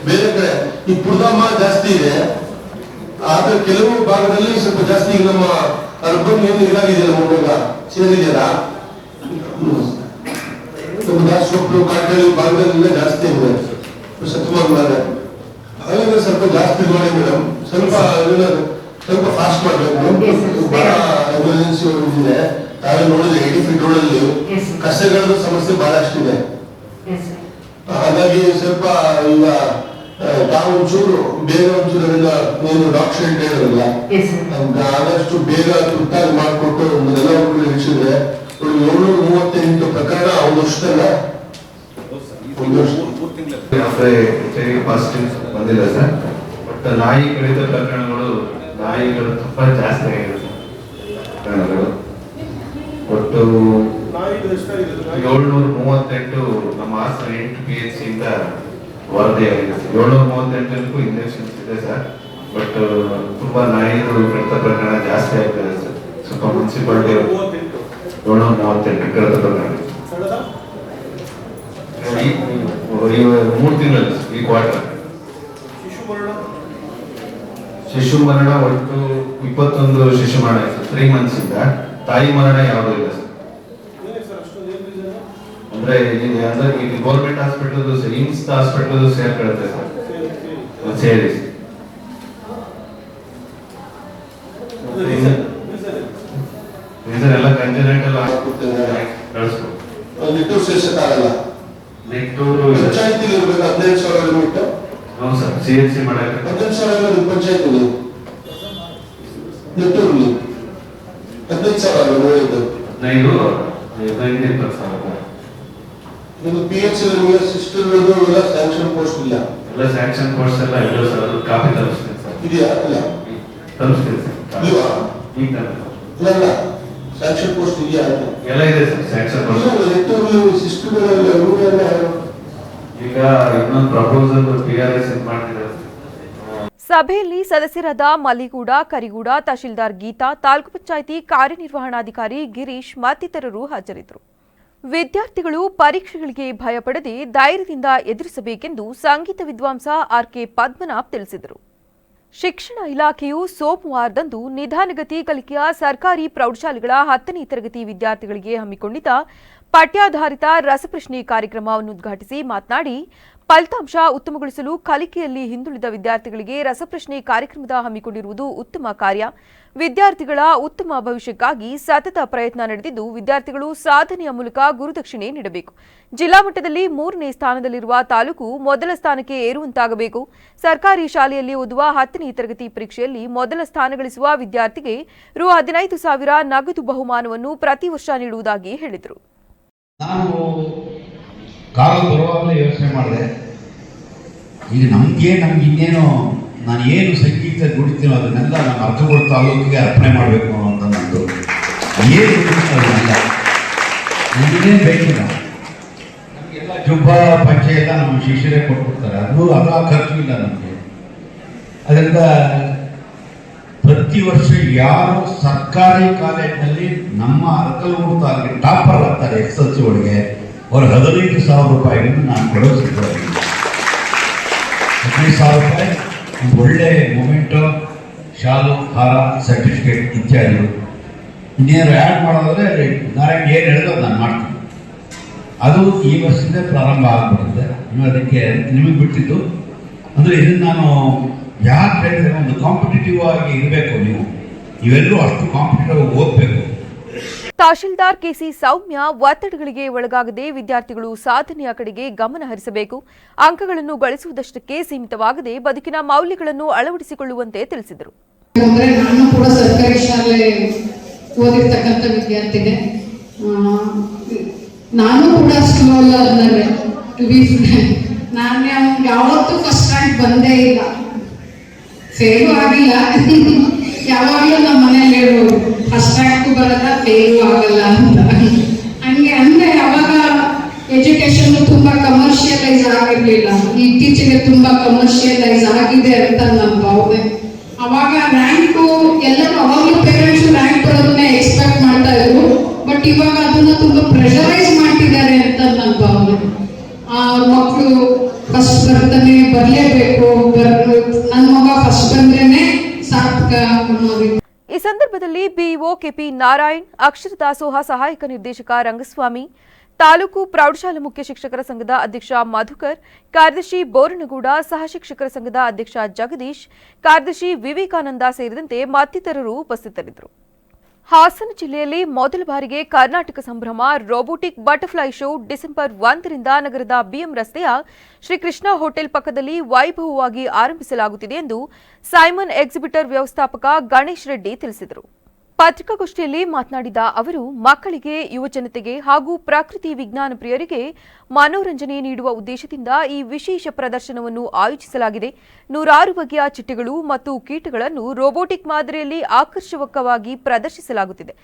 ಬೇರೆ ಕಡೆ ಈ ಪುರ್ದಮ್ಮ ಜಾಸ್ತಿ ಇದೆ, ಆದ್ರೆ ಕೆಲವು ಭಾಗದಲ್ಲಿ ಸ್ವಲ್ಪ ಜಾಸ್ತಿ. ಈಗ ನಮ್ಮ ಅರ್ಬನ್ ಏನು ಇದಾಗಿದೆಯಲ್ಲ, ಮುಂದಾಗ ಸೇರಿದೆಯಲ್ಲ, ಸೊಪ್ಪು ಕಾಟಲ್ಲಿ ಭಾಗದಲ್ಲೆಲ್ಲ ಜಾಸ್ತಿ ಇದೆ ಸತ್ಮಾನ. ಹಾಗಾಗಿ ಸ್ವಲ್ಪ ಜಾಸ್ತಿ ಮಾಡಿ ಮೇಡಮ್, ಸ್ವಲ್ಪ ಫಾಸ್ಟ್ ಮಾಡಬೇಕು. ಎಮರ್ಜೆನ್ಸಿ ಇದೆ, ತಾವೇ ನೋಡಿದ್ರೆ 80 ಫೀಟ್ ರೋಡ್ ಅಲ್ಲಿ ಕಸಗಳ ಸಮಸ್ಯೆ ಬಹಳಷ್ಟಿದೆ. ಹಾಗಾಗಿ ಸ್ವಲ್ಪ ಈಗ ತಾವು ಒಂಚೂರು ಬೇಗ ಒಂಚೂರಿಂದ ಏನು ಡಾಕ್ಟರ್ ಹೇಳಿರಲ್ಲ, ಆದಷ್ಟು ಬೇಗ ತುರ್ತಾಗಿ ಮಾಡಿಕೊಟ್ಟು ಎಲ್ಲ ಹೆಚ್ಚಿದೆ. 738 ಪ್ರಕರಣ ಒಂದು ವರ್ಷದಲ್ಲ, ಒಂದು ವರ್ಷ ಪಾಸಿಟಿವ್ ಬಂದಿಲ್ಲ ಸರ್. ಬಟ್ ನಾಯಿ ಕಡಿತ ಪ್ರಕರಣಗಳು, ನಾಯಿಗಳು ತುಂಬಾ ಜಾಸ್ತಿ ಆಗಿರುತ್ತೆ ಪ್ರಕರಣಗಳು. ಒಟ್ಟು 738 ನಮ್ಮ ಹಾಸನ 8 PHC ಇಂದ ವರದಿಯಾಗಿದೆ. 738 ಇಂಜೆಕ್ಷನ್ಸ್ ಇದೆ ಸರ್. ಬಟ್ ತುಂಬಾ ನಾಯಿಗಳು ಕಡಿತ ಪ್ರಕರಣ ಜಾಸ್ತಿ ಆಗ್ತದೆ ಸರ್. ಸ್ವಲ್ಪ ಮುನ್ಸಿಪಾಲಿಟಿ 738 ಕಡಿತ ಪ್ರಕರಣ 3 ತಿಂಗಳಲ್ಲಿ ಈ ಕ್ವಾರ್ಟರ್. ಶಿಶು ಮರಣ ಒಟ್ಟು 21 ಶಿಶು ಮರಣ 3 ಮಂತ್ಸ್ ಇಂದ. ತಾಯಿ ಮರಣ ಯಾವುದೂ ಇಲ್ಲ ಸರ್. ಅಂದ್ರೆ ಈಗ ಗೌರ್ಮೆಂಟ್ ಹಾಸ್ಪಿಟಲ್ ಏಮ್ಸ್ ಹಾಸ್ಪಿಟಲ್ ಸೇರ್ಕೊಳ್ಳುತ್ತೆ ಸರ್, ಸೇರಿ ಎಲ್ಲ ಕಂಜನೆಂಟಲ್ ನಿಟ್ಟೂರು ಸೇರ್ಸಕ್ಕಾಗಲ್ಲ. ನಿಟ್ಟೂರು ಪಂಚಾಯತಿ ಇರ್ಬೇಕು 15,000 ಲಿಮಿಟ್. ಹೌದು ಸರ್, CHC ಮಾಡಕ್ಕೆ 15,000 ಪಂಚಾಯತಿ. ನಿಟ್ಟೂರಲ್ಲಿ 15,000 ನೋಡಿದ್ದು 15,000 ಇದು PHC ಸಿಸ್ಟರ್ ಎಲ್ಲ ಸ್ಯಾಂಕ್ಷನ್ ಪೋಸ್ಟ್ ಇಲ್ಲ. ಎಲ್ಲ ಸ್ಯಾಂಕ್ಷನ್ ಪೋಸ್ಟ್ ಎಲ್ಲ ಇಲ್ಲ ಸರ್. ಅದು ಕಾಪಿ ತರಿಸ್ತೀನಿ ಸರ್. ಇದೆಯಾ? ಇಲ್ಲ ತರಿಸ್ತೀನಿ ಸರ್. ಇಲ್ವಾ? ಈಗ ಇಲ್ಲ ಸ್ಯಾಂಕ್ಷನ್ ಪೋಸ್ಟ್ ಇದೆಯಾ? ಎಲ್ಲ ಇದೆ ಸರ್ ಸ್ಯಾಂಕ್ಷನ್ ಪೋಸ್ಟ್. ಸಿಸ್ಟರ್ ಈಗ ಇನ್ನೊಂದು ಪ್ರಪೋಸಲ್ PRS ಮಾಡ್ತಿದ್ದಾರೆ. ಸಭೆಯಲ್ಲಿ ಸದಸ್ಯರಾದ ಮಲ್ಲಿಗೂಡ, ಕರಿಗೂಡ, ತಹಶೀಲ್ದಾರ್ ಗೀತಾ, ತಾಲೂಕು ಪಂಚಾಯಿತಿ ಕಾರ್ಯನಿರ್ವಹಣಾಧಿಕಾರಿ ಗಿರೀಶ್ ಮತ್ತಿತರರು ಹಾಜರಿದ್ದರು. ವಿದ್ಯಾರ್ಥಿಗಳು ಪರೀಕ್ಷೆಗಳಿಗೆ ಭಯಪಡದೆ ಧೈರ್ಯದಿಂದ ಎದುರಿಸಬೇಕೆಂದು ಸಂಗೀತ ವಿದ್ವಾಂಸ RK ಪದ್ಮನಾಭ್ ತಿಳಿಸಿದರು. ಶಿಕ್ಷಣ ಇಲಾಖೆಯು ಸೋಮವಾರದಂದು ನಿಧಾನಗತಿ ಕಲಿಕೆಯ ಸರ್ಕಾರಿ ಪ್ರೌಢಶಾಲೆಗಳ 10ನೇ ತರಗತಿ ವಿದ್ಯಾರ್ಥಿಗಳಿಗೆ ಹಮ್ಮಿಕೊಂಡಿದ್ದ ಪಠ್ಯಾಧಾರಿತ ರಸಪ್ರಶ್ನೆ ಕಾರ್ಯಕ್ರಮವನ್ನು ಉದ್ಘಾಟಿಸಿ ಮಾತನಾಡಿ, ಫಲಿತಾಂಶ ಉತ್ತಮಗೊಳಿಸಲು ಕಲಿಕೆಯಲ್ಲಿ ಹಿಂದುಳಿದ ವಿದ್ಯಾರ್ಥಿಗಳಿಗೆ ರಸಪ್ರಶ್ನೆ ಕಾರ್ಯಕ್ರಮದ ಹಮ್ಮಿಕೊಂಡಿರುವುದು ಉತ್ತಮ ಕಾರ್ಯ. ವಿದ್ಯಾರ್ಥಿಗಳ ಉತ್ತಮ ಭವಿಷ್ಯಕ್ಕಾಗಿ ಸತತ ಪ್ರಯತ್ನ ನಡೆದಿದ್ದು, ವಿದ್ಯಾರ್ಥಿಗಳು ಸಾಧನೆಯ ಮೂಲಕ ಗುರುದಕ್ಷಿಣೆ ನೀಡಬೇಕು. ಜಿಲ್ಲಾ ಮಟ್ಟದಲ್ಲಿ 3ನೇ ಸ್ಥಾನದಲ್ಲಿರುವ ತಾಲೂಕು ಮೊದಲ ಸ್ಥಾನಕ್ಕೆ ಏರುವಂತಾಗಬೇಕು. ಸರ್ಕಾರಿ ಶಾಲೆಯಲ್ಲಿ ಓದುವ 10ನೇ ತರಗತಿ ಪರೀಕ್ಷೆಯಲ್ಲಿ ಮೊದಲ ಸ್ಥಾನ ಗಳಿಸುವ ವಿದ್ಯಾರ್ಥಿಗೆ ರು 15,000 ನಗದು ಬಹುಮಾನವನ್ನು ಪ್ರತಿ ವರ್ಷ ನೀಡುವುದಾಗಿ ಹೇಳಿದರು. ನಾನು ಕಾಲ ಬರುವಾಗಲೇ ಯೋಚನೆ ಮಾಡಿದೆ, ಈಗ ನಮ್ಗೆ ಇನ್ನೇನು ನಾನು ಏನು ಸಂಗೀತ ದುಡಿತೀನೋ ಅದನ್ನೆಲ್ಲ ನಮ್ಮ ಅರ್ಕಗೋಳ ತಾಲೂಕಿಗೆ ಅರ್ಪಣೆ ಮಾಡಬೇಕು ಅನ್ನೋಂಥ ನಂದು ಏನು ಅದನ್ನೆಲ್ಲ ಇನ್ನೇನು ಬೇಕಿಲ್ಲ. ನಮಗೆಲ್ಲ ಜುಬ್ಬ ಪಂಚೆ ಎಲ್ಲ ನಮ್ಮ ಶಿಷ್ಯರೇ ಕೊಟ್ಬಿಡ್ತಾರೆ. ಅದು ಖರ್ಚು ಇಲ್ಲ ನಮಗೆ. ಅದರಿಂದ ಪ್ರತಿ ವರ್ಷ ಯಾರು ಸರ್ಕಾರಿ ಕಾಲೇಜಿನಲ್ಲಿ ನಮ್ಮ ಅರ್ಕಲಗೂಡು ತಾಲೂಕಿಗೆ ಟಾಪರ್ ಆಗ್ತಾರೆ SSLC ಒಳಗೆ ಅವ್ರು 15,000 ರೂಪಾಯಿಗಳನ್ನು ನಾನು ಕೊಡೋದು ಸಿದ್ಧವಾಗಿ. 15,000 ರೂಪಾಯಿ ಒಂದು ಒಳ್ಳೆ ಮೊಮೆಂಟೋ, ಶಾಲು, ಹಾರ, ಸರ್ಟಿಫಿಕೇಟ್ ಇತ್ಯಾದಿಗಳು. ಇನ್ನೇನು ಆ್ಯಡ್ ಮಾಡೋದಾದ್ರೆ ನಾರಾಯಣ ಏನು ಹೇಳಿದ್ರು ನಾನು ಮಾಡ್ತೀನಿ. ಅದು ಈ ವರ್ಷದಿಂದ ಪ್ರಾರಂಭ ಆಗ್ಬಿಡುತ್ತೆ. ನೀವು ಅದಕ್ಕೆ ನಿಮಗೆ ಬಿಟ್ಟಿದ್ದು ಅಂದರೆ ಇದನ್ನು ನಾನು ಯಾಕೆ ಹೇಳ್ತೇನೆ, ಒಂದು ಕಾಂಪಿಟೇಟಿವ್ ಆಗಿ ಇರಬೇಕು. ನೀವೆಲ್ಲರೂ ಅಷ್ಟು ಕಾಂಪಿಟೇಟಿವ್ ಆಗಿ ಓದಬೇಕು. ತಹಶೀಲ್ದಾರ್ KC ಸೌಮ್ಯ ಒತ್ತಡಗಳಿಗೆ ಒಳಗಾಗದೆ ವಿದ್ಯಾರ್ಥಿಗಳು ಸಾಧನೆಯ ಕಡೆಗೆ ಗಮನ ಹರಿಸಬೇಕು. ಅಂಕಗಳನ್ನು ಗಳಿಸುವುದಷ್ಟಕ್ಕೆ ಸೀಮಿತವಾಗದೆ ಬದುಕಿನ ಮೌಲ್ಯಗಳನ್ನು ಅಳವಡಿಸಿಕೊಳ್ಳುವಂತೆ ತಿಳಿಸಿದರು. ನಾನು ಕೂಡ ಸರ್ಕಾರಿ ಶಾಲೆ ಓದಿರ್ತಕ್ಕಂಥ ವಿದ್ಯಾರ್ಥಿನೇ. ನಾನು ಕೂಡ ಸ್ಲೋ ಲರ್ನರ್. ನಾನು ಯಾವತ್ತೂ ಫಸ್ಟ್ ರ್ಯಾಂಕ್ ಬಂದೇ ಇಲ್ಲ, ಫೇಲು ಆಗಿಲ್ಲ. ಯಾವಾಗಲೂ ನಮ್ಮ ಮನೇಲಿ ಹೇಳೋರು ಫಸ್ಟ್ ರ್ಯಾಂಕು ಬರಲ್ಲ, ಫೇಲು ಆಗಲ್ಲ ಅಂತ. ಹಂಗೆ ಅಂದ್ರೆ ಅವಾಗ ಎಜುಕೇಶನ್ ತುಂಬಾ ಕಮರ್ಷಿಯಲೈಸ್ ಆಗಿರ್ಲಿಲ್ಲ. ಇತ್ತೀಚೆಗೆ ತುಂಬಾ ಕಮರ್ಷಿಯಲೈಸ್ ಆಗಿದೆ ಅಂತ ನನ್ನ ಭಾವನೆ. ಅವಾಗ ರ್ಯಾಂಕು ಎಲ್ಲರೂ ಅವಾಗಲೂ ಪೇರೆಂಟ್ಸ್ ರ್ಯಾಂಕ್ ಬರೋದನ್ನೇ ಎಕ್ಸ್ಪೆಕ್ಟ್ ಮಾಡ್ತಾ ಇದ್ರು. ಬಟ್ ಇವಾಗ ಅದನ್ನ ತುಂಬಾ ಪ್ರೆಷರೈಸ್ ಮಾಡ್ತಿದ್ದಾರೆ ಅಂತ ನನ್ನ ಭಾವನೆ. ಮಕ್ಕಳು ಫಸ್ಟ್ ಬರ್ತಾನೆ ಬರಲೇಬೇಕು, ನನ್ನ ಮಗ ಫಸ್ಟ್ ಬಂದ್ರೇನೆ ಸಾರ್ಥಕ ಅನ್ನೋದು. ಈ ಸಂದರ್ಭದಲ್ಲಿ BEO KP ನಾರಾಯಣ್, ಅಕ್ಷರ ದಾಸೋಹ ಸಹಾಯಕ ನಿರ್ದೇಶಕ ರಂಗಸ್ವಾಮಿ, ತಾಲೂಕು ಪ್ರೌಢಶಾಲಾ ಮುಖ್ಯ ಶಿಕ್ಷಕರ ಸಂಘದ ಅಧ್ಯಕ್ಷ ಮಧುಕರ್, ಕಾರ್ಯದರ್ಶಿ ಬೋರನಗೌಡ, ಸಹ ಶಿಕ್ಷಕರ ಸಂಘದ ಅಧ್ಯಕ್ಷ ಜಗದೀಶ್, ಕಾರ್ಯದರ್ಶಿ ವಿವೇಕಾನಂದ ಸೇರಿದಂತೆ ಮತ್ತಿತರರು ಉಪಸ್ಥಿತರಿದ್ದರು. ಹಾಸನ ಜಿಲ್ಲೆಯಲ್ಲಿ ಮೊದಲ ಬಾರಿಗೆ ಕರ್ನಾಟಕ ಸಂಭ್ರಮ ರೋಬೋಟಿಕ್ ಬಟರ್ಫ್ಲೈ ಶೋ ಡಿಸೆಂಬರ್ 1ರಿಂದ ನಗರದ ಬಿಎಂ ರಸ್ತೆಯ ಶ್ರೀಕೃಷ್ಣ ಹೋಟೆಲ್ ಪಕ್ಕದಲ್ಲಿ ವೈಭವವಾಗಿ ಆರಂಭಿಸಲಾಗುತ್ತಿದೆ ಎಂದು ಸೈಮನ್ ಎಕ್ಸಿಬಿಟರ್ ವ್ಯವಸ್ಥಾಪಕ ಗಣೇಶ್ ರೆಡ್ಡಿ ತಿಳಿಸಿದರು. ಪತ್ರಿಕಾಗೋಷ್ಠಿಯಲ್ಲಿ ಮಾತನಾಡಿದ ಅವರು, ಮಕ್ಕಳಿಗೆ, ಯುವಜನತೆಗೆ ಹಾಗೂ ಪ್ರಕೃತಿ ವಿಜ್ಞಾನ ಪ್ರಿಯರಿಗೆ ಮನೋರಂಜನೆ ನೀಡುವ ಉದ್ದೇಶದಿಂದ ಈ ವಿಶೇಷ ಪ್ರದರ್ಶನವನ್ನು ಆಯೋಜಿಸಲಾಗಿದೆ. 106 ಬಗೆಯ ಚಿಟ್ಟೆಗಳು ಮತ್ತು ಕೀಟಗಳನ್ನು ರೋಬೋಟಿಕ್ ಮಾದರಿಯಲ್ಲಿ ಆಕರ್ಷಕವಾಗಿ ಪ್ರದರ್ಶಿಸಲಾಗುತ್ತಿದೆ.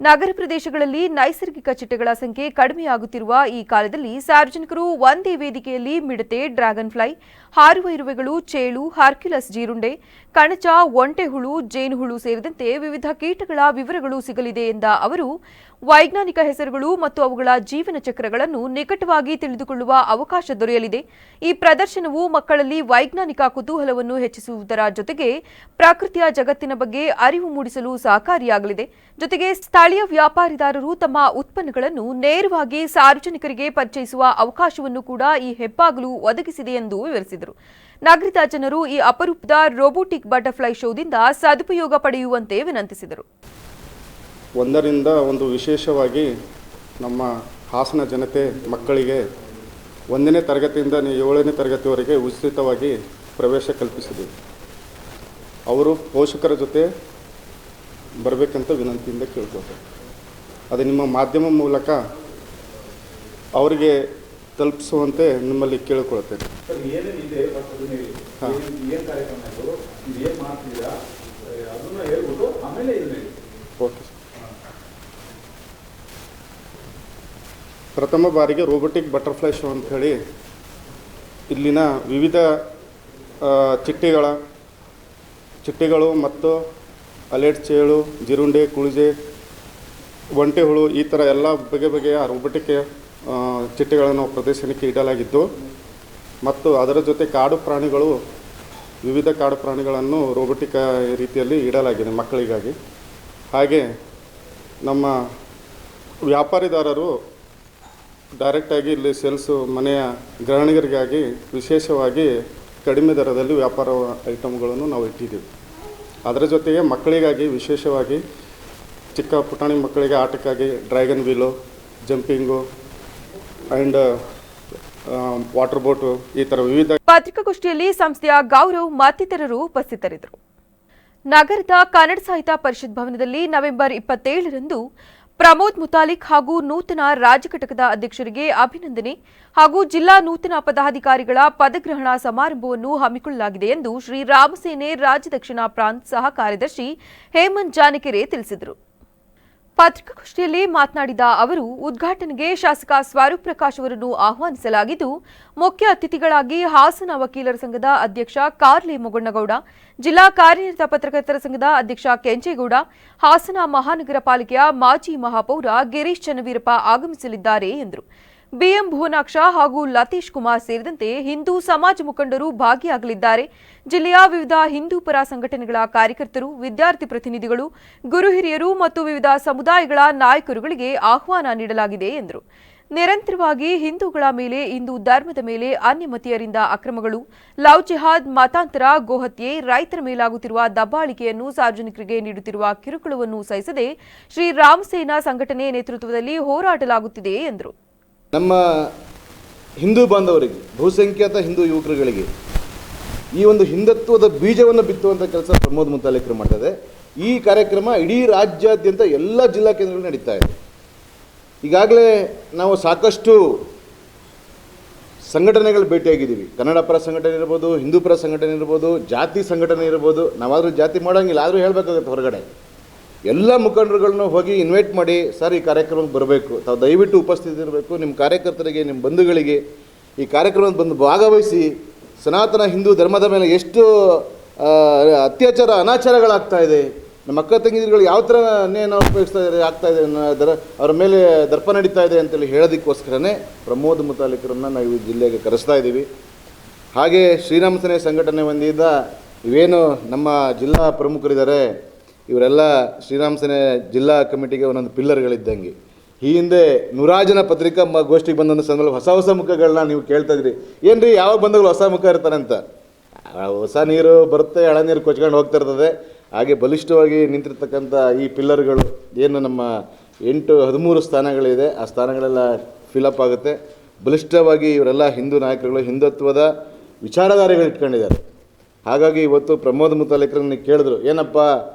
ನಗರ ಪ್ರದೇಶಗಳಲ್ಲಿ ನೈಸರ್ಗಿಕ ಚಿಟ್ಟೆಗಳ ಸಂಖ್ಯೆ ಕಡಿಮೆಯಾಗುತ್ತಿರುವ ಈ ಕಾಲದಲ್ಲಿ ಸಾರ್ವಜನಿಕರು ಒಂದೇ ವೇದಿಕೆಯಲ್ಲಿ ಮಿಡತೆ, ಡ್ರ್ಯಾಗನ್ ಫ್ಲೈ, ಹಾರುವ ಇರುವೆಗಳು, ಚೇಳು, ಹರ್ಕ್ಯುಲಸ್ ಜೀರುಂಡೆ, ಕಣಚ, ಒಂಟೆಹುಳು, ಜೇನುಹುಳು ಸೇರಿದಂತೆ ವಿವಿಧ ಕೀಟಗಳ ವಿವರಗಳು ಸಿಗಲಿದೆ ಎಂದ ಅವರು, ವೈಜ್ಞಾನಿಕ ಹೆಸರುಗಳು ಮತ್ತು ಅವುಗಳ ಜೀವನ ಚಕ್ರಗಳನ್ನು ನಿಕಟವಾಗಿ ತಿಳಿದುಕೊಳ್ಳುವ ಅವಕಾಶ ದೊರೆಯಲಿದೆ. ಈ ಪ್ರದರ್ಶನವು ಮಕ್ಕಳಲ್ಲಿ ವೈಜ್ಞಾನಿಕ ಕುತೂಹಲವನ್ನು ಹೆಚ್ಚಿಸುವುದರ ಜೊತೆಗೆ ಪ್ರಕೃತಿಯ ಜಗತ್ತಿನ ಬಗ್ಗೆ ಅರಿವು ಮೂಡಿಸಲು ಸಹಕಾರಿಯಾಗಲಿದೆ. ಜೊತೆಗೆ ಸ್ಥಳೀಯ ವ್ಯಾಪಾರಿದಾರರು ತಮ್ಮ ಉತ್ಪನ್ನಗಳನ್ನು ನೇರವಾಗಿ ಸಾರ್ವಜನಿಕರಿಗೆ ಪರಿಚಯಿಸುವ ಅವಕಾಶವನ್ನು ಕೂಡ ಈ ಹೆಬ್ಬಾಗಿಲು ಒದಗಿಸಿದೆ ಎಂದು ವಿವರಿಸಿದರು. ನಗರದ ಜನರು ಈ ಅಪರೂಪದ ರೋಬೋಟಿಕ್ ಬಟರ್ಫ್ಲೈ ಶೋದಿಂದ ಸದುಪಯೋಗ ಪಡೆಯುವಂತೆ ವಿನಂತಿಸಿದರು. ಒಂದರಿಂದ ಒಂದು ವಿಶೇಷವಾಗಿ ನಮ್ಮ ಹಾಸನ ಜನತೆ ಮಕ್ಕಳಿಗೆ 1ನೇ ತರಗತಿಯಿಂದ 7ನೇ ತರಗತಿವರೆಗೆ ಉಚಿತವಾಗಿ ಪ್ರವೇಶ ಕಲ್ಪಿಸಿದ್ದೀವಿ. ಅವರು ಪೋಷಕರ ಜೊತೆ ಬರಬೇಕಂತ ವಿನಂತಿಯಿಂದ ಕೇಳ್ಕೊಳ್ತಾರೆ. ಅದು ನಿಮ್ಮ ಮಾಧ್ಯಮ ಮೂಲಕ ಅವರಿಗೆ ತಲುಪಿಸುವಂತೆ ನಿಮ್ಮಲ್ಲಿ ಕೇಳಿಕೊಳ್ತೇನೆ. ಓಕೆ. ಪ್ರಥಮ ಬಾರಿಗೆ ರೋಬೋಟಿಕ್ ಬಟರ್ಫ್ಲೈ ಶೋ ಅಂಥೇಳಿ ಇಲ್ಲಿನ ವಿವಿಧ ಚಿಟ್ಟೆಗಳು ಮತ್ತು ಅಲೆಟ್ ಚೇಳು, ಜಿರುಂಡೆ, ಕುಳಿಜೆ, ಒಂಟೆಹುಳು ಈ ಥರ ಎಲ್ಲ ಬಗೆಯ ರೋಬೋಟಿಕ್ ಚಿಟ್ಟೆಗಳನ್ನು ಪ್ರದರ್ಶನಕ್ಕೆ ಇಡಲಾಗಿದ್ದು ಮತ್ತು ಅದರ ಜೊತೆ ವಿವಿಧ ಕಾಡು ಪ್ರಾಣಿಗಳನ್ನು ರೋಬೋಟಿಕ್ ರೀತಿಯಲ್ಲಿ ಇಡಲಾಗಿದೆ ಮಕ್ಕಳಿಗಾಗಿ. ಹಾಗೆ ನಮ್ಮ ವ್ಯಾಪಾರಿದಾರರು ಡೈರೆಕ್ಟಾಗಿ ಇಲ್ಲಿ ಸೇಲ್ಸು ಮನೆಯ ಗೃಹಿಣಿಯರಿಗಾಗಿ ವಿಶೇಷವಾಗಿ ಕಡಿಮೆ ದರದಲ್ಲಿ ವ್ಯಾಪಾರ ಐಟಮ್ಗಳನ್ನು ನಾವು ಇಟ್ಟಿದ್ದೀವಿ. ಅದರ ಜೊತೆಗೆ ಮಕ್ಕಳಿಗಾಗಿ ವಿಶೇಷವಾಗಿ ಚಿಕ್ಕ ಪುಟಾಣಿ ಮಕ್ಕಳಿಗೆ ಆಟಕ್ಕಾಗಿ dragon wheel, jumping and water boat ಈ ಥರ ವಿವಿಧ. ಪತ್ರಿಕಾಗೋಷ್ಠಿಯಲ್ಲಿ ಸಂಸ್ಥೆಯ ಗೌರವ್ ಮತ್ತಿತರರು ಉಪಸ್ಥಿತರಿದ್ದರು. ನಗರದ ಕನ್ನಡ ಸಾಹಿತ್ಯ ಪರಿಷತ್ ಭವನದಲ್ಲಿ ನವೆಂಬರ್ 27ರಂದು ಪ್ರಮೋದ್ ಮುತಾಲಿಕ್ ಹಾಗೂ ನೂತನ ರಾಜ್ಯ ಘಟಕದ ಅಧ್ಯಕ್ಷರಿಗೆ ಅಭಿನಂದನೆ ಹಾಗೂ ಜಿಲ್ಲಾ ನೂತನ ಪದಾಧಿಕಾರಿಗಳ ಪದಗ್ರಹಣ ಸಮಾರಂಭವನ್ನು ಹಮ್ಮಿಕೊಳ್ಳಲಾಗಿದೆ ಎಂದು ಶ್ರೀರಾಮಸೇನೆ ರಾಜ್ಯ ದಕ್ಷಿಣ ಪ್ರಾಂತ ಸಹ ಕಾರ್ಯದರ್ಶಿ ಹೇಮಂತ್ ಜಾನಕೆರೆ ತಿಳಿಸಿದರು. ಪತ್ರಿಕಾಗೋಷ್ಠಿಯಲ್ಲಿ ಮಾತನಾಡಿದ ಅವರು, ಉದ್ಘಾಟನೆಗೆ ಶಾಸಕ ಸ್ವರೂಪ್ ಪ್ರಕಾಶ್ ಅವರನ್ನು ಆಹ್ವಾನಿಸಲಾಗಿದ್ದು, ಮುಖ್ಯ ಅತಿಥಿಗಳಾಗಿ ಹಾಸನ ವಕೀಲರ ಸಂಘದ ಅಧ್ಯಕ್ಷ ಕಾರ್ಲೆ ಮೊಗಣ್ಣಗೌಡ, ಜಿಲ್ಲಾ ಕಾರ್ಯನಿರತ ಪತ್ರಕರ್ತರ ಸಂಘದ ಅಧ್ಯಕ್ಷ ಕೆಂಚೇಗೌಡ, ಹಾಸನ ಮಹಾನಗರ ಪಾಲಿಕೆಯ ಮಾಜಿ ಮಹಾಪೌರ ಗಿರೀಶ್ ಚನ್ನವೀರಪ್ಪ ಆಗಮಿಸಲಿದ್ದಾರೆ ಎಂದರು. ಬಿಎಂ ಭುವನಾಕ್ಷ ಹಾಗೂ ಲತೀಶ್ ಕುಮಾರ್ ಸೇರಿದಂತೆ ಹಿಂದೂ ಸಮಾಜ ಮುಖಂಡರು ಭಾಗಿಯಾಗಲಿದ್ದಾರೆ. ಜಿಲ್ಲೆಯ ವಿವಿಧ ಹಿಂದೂ ಪರ ಸಂಘಟನೆಗಳ ಕಾರ್ಯಕರ್ತರು, ವಿದ್ಯಾರ್ಥಿ ಪ್ರತಿನಿಧಿಗಳು, ಗುರು ಹಿರಿಯರು ಮತ್ತು ವಿವಿಧ ಸಮುದಾಯಗಳ ನಾಯಕರುಗಳಿಗೆ ಆಹ್ವಾನ ನೀಡಲಾಗಿದೆ ಎಂದರು. ನಿರಂತರವಾಗಿ ಹಿಂದೂಗಳ ಮೇಲೆ, ಹಿಂದೂ ಧರ್ಮದ ಮೇಲೆ ಅನ್ಯಮತೀಯರಿಂದ ಅಕ್ರಮಗಳು, ಲವ್ ಜಿಹಾದ್, ಮತಾಂತರ, ಗೋಹತ್ಯೆ, ರೈತರ ಮೇಲಾಗುತ್ತಿರುವ ದಬ್ಬಾಳಿಕೆಯನ್ನು, ಸಾರ್ವಜನಿಕರಿಗೆ ನೀಡುತ್ತಿರುವ ಕಿರುಕುಳವನ್ನು ಸಹಿಸದೆ ಶ್ರೀರಾಮಸೇನಾ ಸಂಘಟನೆ ನೇತೃತ್ವದಲ್ಲಿ ಹೋರಾಡಲಾಗುತ್ತಿದೆ ಎಂದರು. ನಮ್ಮ ಹಿಂದೂ ಬಾಂಧವರಿಗೆ, ಬಹುಸಂಖ್ಯಾತ ಹಿಂದೂ ಯುವಕರುಗಳಿಗೆ ಈ ಒಂದು ಹಿಂದುತ್ವದ ಬೀಜವನ್ನು ಬಿತ್ತುವಂಥ ಕೆಲಸ ಪ್ರಮೋದ್ ಮುತಾಲಿಕರು ಮಾಡ್ತದೆ. ಈ ಕಾರ್ಯಕ್ರಮ ಇಡೀ ರಾಜ್ಯಾದ್ಯಂತ ಎಲ್ಲ ಜಿಲ್ಲಾ ಕೇಂದ್ರಗಳು ನಡೀತಾ ಇದೆ. ಈಗಾಗಲೇ ನಾವು ಸಾಕಷ್ಟು ಸಂಘಟನೆಗಳು ಭೇಟಿಯಾಗಿದ್ದೀವಿ. ಕನ್ನಡ ಪರ ಸಂಘಟನೆ ಇರ್ಬೋದು, ಹಿಂದೂ ಪರ ಸಂಘಟನೆ ಇರ್ಬೋದು, ಜಾತಿ ಸಂಘಟನೆ ಇರ್ಬೋದು. ನಾವಾದರೂ ಜಾತಿ ಮಾಡೋಂಗಿಲ್ಲ, ಆದರೂ ಹೇಳಬೇಕಾಗುತ್ತೆ ಹೊರಗಡೆ. ಎಲ್ಲ ಮುಖಂಡರುಗಳನ್ನು ಹೋಗಿ ಇನ್ವೈಟ್ ಮಾಡಿ, ಸರ್ ಈ ಕಾರ್ಯಕ್ರಮಕ್ಕೆ ಬರಬೇಕು, ತಾವು ದಯವಿಟ್ಟು ಉಪಸ್ಥಿತಿ ಇರಬೇಕು, ನಿಮ್ಮ ಕಾರ್ಯಕರ್ತರಿಗೆ, ನಿಮ್ಮ ಬಂಧುಗಳಿಗೆ ಈ ಕಾರ್ಯಕ್ರಮಕ್ಕೆ ಬಂದು ಭಾಗವಹಿಸಿ ಸನಾತನ ಹಿಂದೂ ಧರ್ಮದ ಮೇಲೆ ಎಷ್ಟು ಅತ್ಯಾಚಾರ ಅನಾಚಾರಗಳಾಗ್ತಾ ಇದೆ, ನಮ್ಮ ಅಕ್ಕ ತಂಗಿದಿರುಗಳು ಯಾವ ಥರ ಅನ್ಯಾಯ ಆಗ್ತಾ ಇದೆ, ಅವರ ಮೇಲೆ ದರ್ಪ ನಡೀತಾ ಇದೆ ಅಂತೇಳಿ ಹೇಳೋದಕ್ಕೋಸ್ಕರನೇ ಪ್ರಮೋದ್ ಮುತಾಲಿಕರನ್ನು ನಾವು ಈ ಜಿಲ್ಲೆಗೆ ಕರೆಸ್ತಾ ಇದ್ದೀವಿ. ಹಾಗೆ ಶ್ರೀರಾಮಸೇನೆ ಸಂಘಟನೆ ವತಿಯಿಂದ ಇವೇನು ನಮ್ಮ ಜಿಲ್ಲಾ ಪ್ರಮುಖರಿದ್ದಾರೆ, ಇವರೆಲ್ಲ ಶ್ರೀರಾಮಸೇನೆ ಜಿಲ್ಲಾ ಕಮಿಟಿಗೆ ಒಂದೊಂದು ಪಿಲ್ಲರ್ಗಳಿದ್ದಂಗೆ. ಈ ಹಿಂದೆ 100 ಜನ ಪತ್ರಿಕಾ ಗೋಷ್ಠಿಗೆ ಬಂದೊಂದು ಸಂದರ್ಭ ಹೊಸ ಮುಖಗಳನ್ನ ನೀವು ಕೇಳ್ತಾ ಇದ್ರಿ. ಏನು ರೀ ಯಾವಾಗ ಬಂದಾಗಲೂ ಹೊಸ ಮುಖ ಇರ್ತಾರಂತ. ಹೊಸ ನೀರು ಬರುತ್ತೆ, ಹಳೆ ನೀರು ಕೊಚ್ಕೊಂಡು ಹೋಗ್ತಾ ಇರ್ತದೆ. ಹಾಗೆ ಬಲಿಷ್ಠವಾಗಿ ನಿಂತಿರ್ತಕ್ಕಂಥ ಈ ಪಿಲ್ಲರ್ಗಳು ಏನು ನಮ್ಮ 13 ಸ್ಥಾನಗಳಿದೆ, ಆ ಸ್ಥಾನಗಳೆಲ್ಲ ಫಿಲಪ್ ಆಗುತ್ತೆ. ಬಲಿಷ್ಠವಾಗಿ ಇವರೆಲ್ಲ ಹಿಂದೂ ನಾಯಕರುಗಳು ಹಿಂದುತ್ವದ ವಿಚಾರಧಾರೆಗಳು ಇಟ್ಕೊಂಡಿದ್ದಾರೆ. ಹಾಗಾಗಿ ಇವತ್ತು ಪ್ರಮೋದ್ ಮುತಾಲಿಕರನ್ನು ಕೇಳಿದ್ರು, ಏನಪ್ಪ